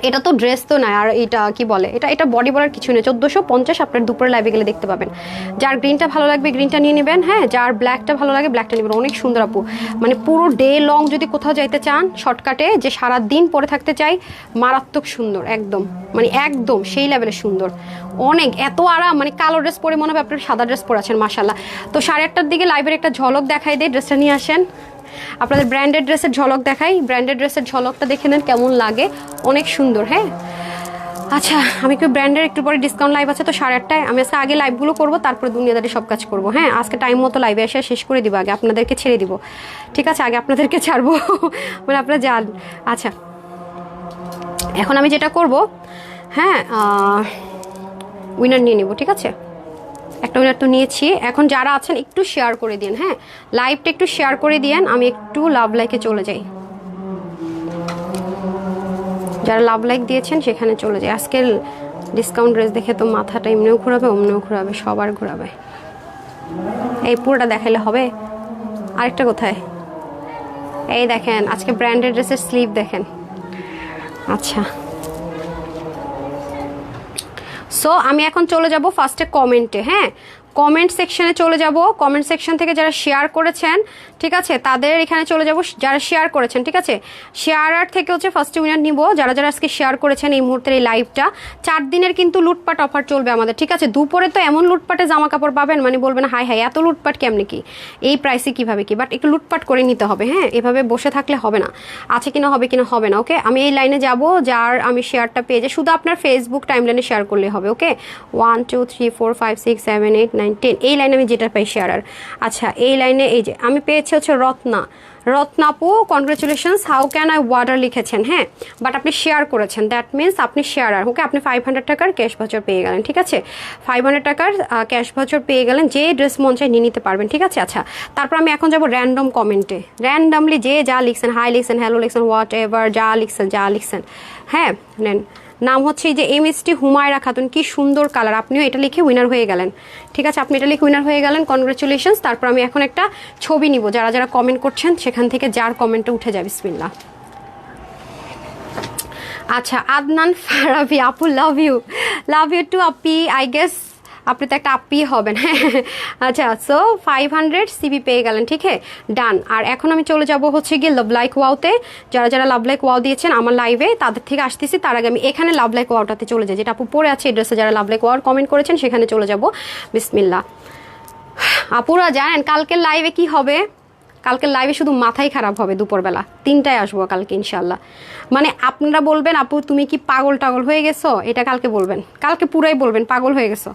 এটা তো ড্রেস তো না, আর এটা কি বলে, এটা বডি বলার কিছু নেই। 1450 আপনার দুপুরে লাইভে গেলে দেখতে পাবেন। যার গ্রিনটা ভালো লাগবে গ্রিনটা নিয়ে নেবেন, হ্যাঁ যার ব্ল্যাকটা ভালো লাগে ব্ল্যাকটা নেবেন। অনেক সুন্দর আপু, মানে পুরো ডে লং যদি কোথাও যাইতে চান শর্টকাটে, যে সারা দিন পরে থাকতে চাই, মারাত্মক সুন্দর একদম, মানে একদম সেই লেভেলের সুন্দর, অনেক এত আরাম। মানে কালো ড্রেস পরে মনে হবে আপনার সাদা ড্রেস পরে আছেন, মাশাল্লাহ। তো 8:30টার দিকে লাইভের একটা ঝলক দেখাই দেয়, ড্রেসটা নিয়ে আসেন, আপনাদের ব্র্যান্ডেড ড্রেসের ঝলক দেখাই। ব্র্যান্ডেড ড্রেসের ঝলকটা দেখে নেন কেমন লাগে, অনেক সুন্দর। হ্যাঁ আচ্ছা আমি কি ব্র্যান্ডের একটু পরে ডিসকাউন্ট লাইভ আছে তো 8:30টায়, আমি আজকে আগে লাইভগুলো করবো, তারপরে দুনিয়াদারি সব কাজ করবো। হ্যাঁ আজকে টাইম মতো লাইভে এসে শেষ করে দিব, আগে আপনাদেরকে ছেড়ে দিব, ঠিক আছে? আগে আপনাদেরকে ছাড়বো, মানে আপনারা যান। আচ্ছা এখন আমি যেটা করব, হ্যাঁ উইনার নিয়ে নিব, ঠিক আছে? একটা উইনার তো নিয়েছি, এখন যারা আছেন একটু শেয়ার করে দিন, হ্যাঁ লাইভটা একটু শেয়ার করে দিন, আমি একটু লাভ লাইকে চলে যাই, যারা লাভ লাইক দিয়েছেন সেখানে চলে যায়। আজকের ডিসকাউন্ট ড্রেস দেখে তো মাথাটা এমনিও ঘোরাবে, অমনিও ঘোরাবে, সবার ঘোরাবে। এই পুরোটা দেখাইলে হবে? আরেকটা কোথায়? এই দেখেন আজকে ব্র্যান্ডেড ড্রেসের স্লিভ দেখেন। আচ্ছা সো আমি এখন চলে যাব ফার্স্টে কমেন্টে, হ্যাঁ কমেন্ট সেকশনে চলে যাব। কমেন্ট সেকশন থেকে যারা শেয়ার করেছেন, ঠিক আছে তাদের এখানে চলে যাব, যারা শেয়ার করেছেন, ঠিক আছে? শেয়ারার থেকে হচ্ছে ফার্স্ট উইনার নিব, যারা যারা আজকে শেয়ার করেছেন এই মুহূর্তের এই লাইভটা। 4 দিনের কিন্তু লুটপাট অফার চলবে আমাদের, ঠিক আছে? দুপুরে তো এমন লুটপাটে জামা কাপড় পাবেন, মানে বলবেন হাই হাই এত লুটপাট কেমনি কি, এই প্রাইসে কিভাবে কি, বাট একটু লুটপাট করে নিতে হবে, হ্যাঁ এভাবে বসে থাকলে হবে না, আছে কিনা হবে কিনা হবে না। ওকে আমি এই লাইনে যাব, যার আমি শেয়ারটা পেয়ে যাই, শুধু আপনার ফেসবুক টাইমলাইনে শেয়ার করলে হবে। ওকে 1 2 3 4 5 6 7 8 9 10 এই লাইনে আমি যেটা পাই শেয়ারার। আচ্ছা এই লাইনে এই যে আমি পেয়েছি হচ্ছে রত্নাপু, congratulations, how can I water লিখেছেন, হ্যাঁ বাট আপনি শেয়ার করেছেন, দ্যাট মিনস আপনি শেয়ারার। ওকে আপনি 500 টাকার ক্যাশ ভাউচার পেয়ে গেলেন, ঠিক আছে? 500 টাকার ক্যাশ ভাউচার পেয়ে গেলেন, যে ড্রেস মন চাই নিয়ে নিতে পারবেন, ঠিক আছে? আচ্ছা তারপর আমি এখন যাব র্যান্ডম কমেন্টে, র্যান্ডমলি যে যা লিখছেন, হাই লিখছেন, হ্যালো লিখছেন, হোয়াট এভার যা লিখছেন, হ্যাঁ নেন নাম হচ্ছে এই যে MST হুমায়রা খাতুন, কি সুন্দর কালার। আপনিও এটা লিখে উইনার হয়ে গেলেন, ঠিক আছে, আপনি এটা লিখে উইনার হয়ে গেলেন, কনগ্রেচুলেশনস। তারপর আমি এখন একটা ছবি নিব, যারা যারা কমেন্ট করছেন সেখান থেকে যার কমেন্টটা উঠে যায়। বিসমিল্লাহ। আচ্ছা, আদনান ফারাবি আপু, love you two Api, I guess আপনি তো একটা আপি হবেন, হ্যাঁ। আচ্ছা, সো 500 সিবি পেয়ে গেলেন, ঠিক আছে, ডান। আর এখন আমি চলে যাব হচ্ছে গিয়ে লাভ লাইক ওয়াওতে। যারা যারা লাভ লাইক ওয়াও দিয়েছেন আমার লাইভে, তাদের থেকে আসতেছি। তার আগে আমি এখানে লাভ লাইক ওয়াওটাতে চলে যাই, যেটা আপু পরে আছে এই ড্রেসে। যারা লাভ লাইক ওয়াওর কমেন্ট করেছেন সেখানে চলে যাব। বিসমিল্লাহ। আপুরা জানেন কালকের লাইভে কি হবে? কালকের লাইভে শুধু মাথাই খারাপ হবে। দুপুরবেলা 3টায় আসবো কালকে ইনশাল্লাহ। মানে আপনারা বলবেন আপু তুমি কি পাগল টাগল হয়ে গেছো, এটা কালকে বলবেন, কালকে পুরাই বলবেন পাগল হয়ে গেছো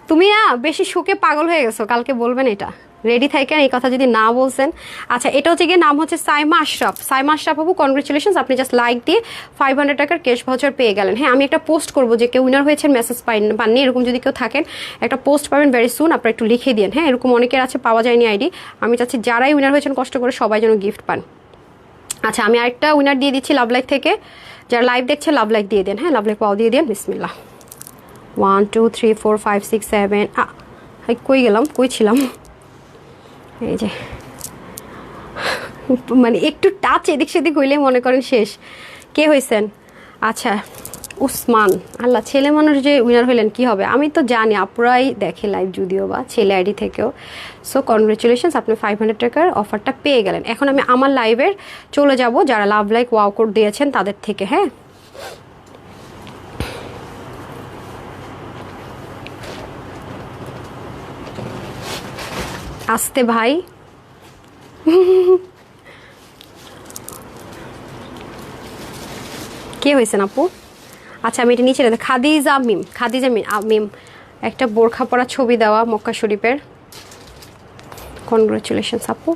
তুমি, না বেশি শোকে পাগল হয়ে গেছো, কালকে বলবেন এটা। রেডি থাকেন, এই কথা যদি না বলছেন। আচ্ছা, এটা হচ্ছে গিয়ে নাম হচ্ছে সাইমা আশরাফ। সাইমা আশরাফ আপু কনগ্রেচুলেশনস, আপনি জাস্ট লাইক দিয়ে 500 টাকার ক্যাশ ভাউচার পেয়ে গেলেন। হ্যাঁ, আমি একটা পোস্ট করবো যে কেউ উইনার হয়েছেন, মেসেজ পাননি, এরকম যদি কেউ থাকেন একটা পোস্ট পাবেন ভেরি সুন, আপনারা একটু লিখে দিন। হ্যাঁ, এরকম অনেকের আছে পাওয়া যায়নি আইডি। আমি চাচ্ছি যারাই উইনার হয়েছেন কষ্ট করে সবাই যেন গিফট পান। আচ্ছা, আমি আরেকটা উইনার দিয়ে দিচ্ছি লাভ লাইক থেকে। যারা লাইভ দেখছে লাভ লাইক দিয়ে দেন, হ্যাঁ, লাভ লাইক পাও দিয়ে দেন। বিসমিল্লাহ। 1 2 3 4 5 6 7 কই গেলাম, কই ছিলাম? এই যে মানে একটু টাচ এদিক সেদিক হইলে মনে করেন শেষ। কে হয়েছেন? আচ্ছা, উসমান। আল্লাহ, ছেলে মানুষ যে উইনার হইলেন কি হবে? আমি তো জানি আপুরাই দেখে লাইভ, যদিও বা ছেলে আইডি থেকেও। সো কনগ্রেচুলেশনস, আপনি 500 টাকার অফারটা পেয়ে গেলেন। এখন আমি আমার লাইভের চলে যাব যারা লাভ লাইক ওয়াও কোড দিয়েছেন তাদের থেকে। হ্যাঁ, আসতে ভাই। কে হয়েছেন আপু? আচ্ছা, আমি এটা নিচে রেখে খাদিজা মিম একটা বোরখা পরা ছবি দেওয়া মক্কা শরীফের। কনগ্রেচুলেশনস আপু।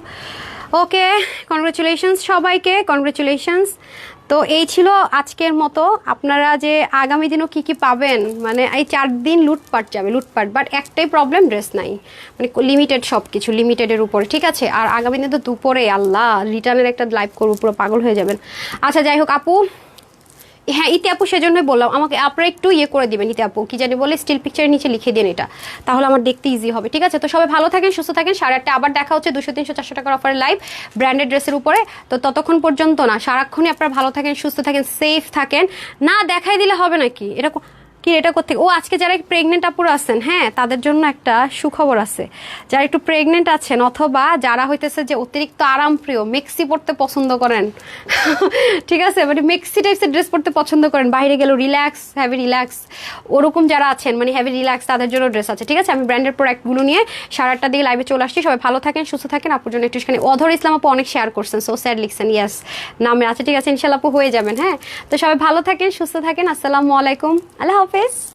ওকে, কনগ্রেচুলেশনস সবাইকে, কনগ্রেচুলেশনস। তো এই ছিল আজকের মতো। আপনারা যে আগামী দিনও কি কি পাবেন, মানে এই 4 দিন লুটপাট যাবে, লুটপাট। বাট একটাই প্রবলেম, ড্রেস নাই, মানে লিমিটেড সব কিছু, লিমিটেডের উপরে, ঠিক আছে। আর আগামী দিন তো দুপুরে আল্লাহ রিটার্নের একটা লাইভ করবো, পুরো পাগল হয়ে যাবেন। আচ্ছা, যাই হোক আপু, হ্যাঁ ইতি আপু সেজন্যই বললাম, আমাকে আপনারা একটু ইয়ে করে দিবেন। ইতি আপু কি জানি বলে, স্টিল পিকচারের নিচে লিখে দিন এটা, তাহলে আমার দেখতে ইজি হবে, ঠিক আছে। তো সবাই ভালো থাকেন, সুস্থ থাকেন। 8:30 আবার দেখা হচ্ছে 200 300 400 টাকার অফারের লাইভ ব্র্যান্ডেড ড্রেসের উপরে। তো ততক্ষণ পর্যন্ত না, সারাক্ষণই আপনারা ভালো থাকেন, সুস্থ থাকেন, সেফ থাকেন। না দেখাই দিলে হবে নাকি? এরকম কি এটা করতে? ও আজকে যারা প্রেগনেন্ট আপুরা আছেন, হ্যাঁ তাদের জন্য একটা সুখবর আছে। যারা একটু প্রেগনেন্ট আছেন অথবা যারা হইতেছে যে অতিরিক্ত আরামপ্রিয়, মেক্সি পরতে পছন্দ করেন, ঠিক আছে, মানে মেক্সি টাইপসের ড্রেস পরতে পছন্দ করেন, বাইরে গেলেও রিল্যাক্স, হ্যাভি রিল্যাক্স, ওরকম যারা আছেন মানে হ্যাভি রিল্যাক্স, তাদের জন্য ড্রেস আছে, ঠিক আছে। আমি ব্র্যান্ডের প্রোডাক্টগুলো নিয়ে 8:30 দিকে লাইভে চলে আসছি। সবাই ভালো থাকেন, সুস্থ থাকেন। আপুর জন্য একটুখানি অধর ইসলাম আপু অনেক শেয়ার করছেন, সো স্যাড লিখছেন, ইয়েস নামে আছে, ঠিক আছে, ইনশাল্লাহ আপু হয়ে যাবেন। হ্যাঁ, তো সবাই ভালো থাকেন, সুস্থ থাকেন। আসসালামু আলাইকুম, আল্লাহ হাফেজ।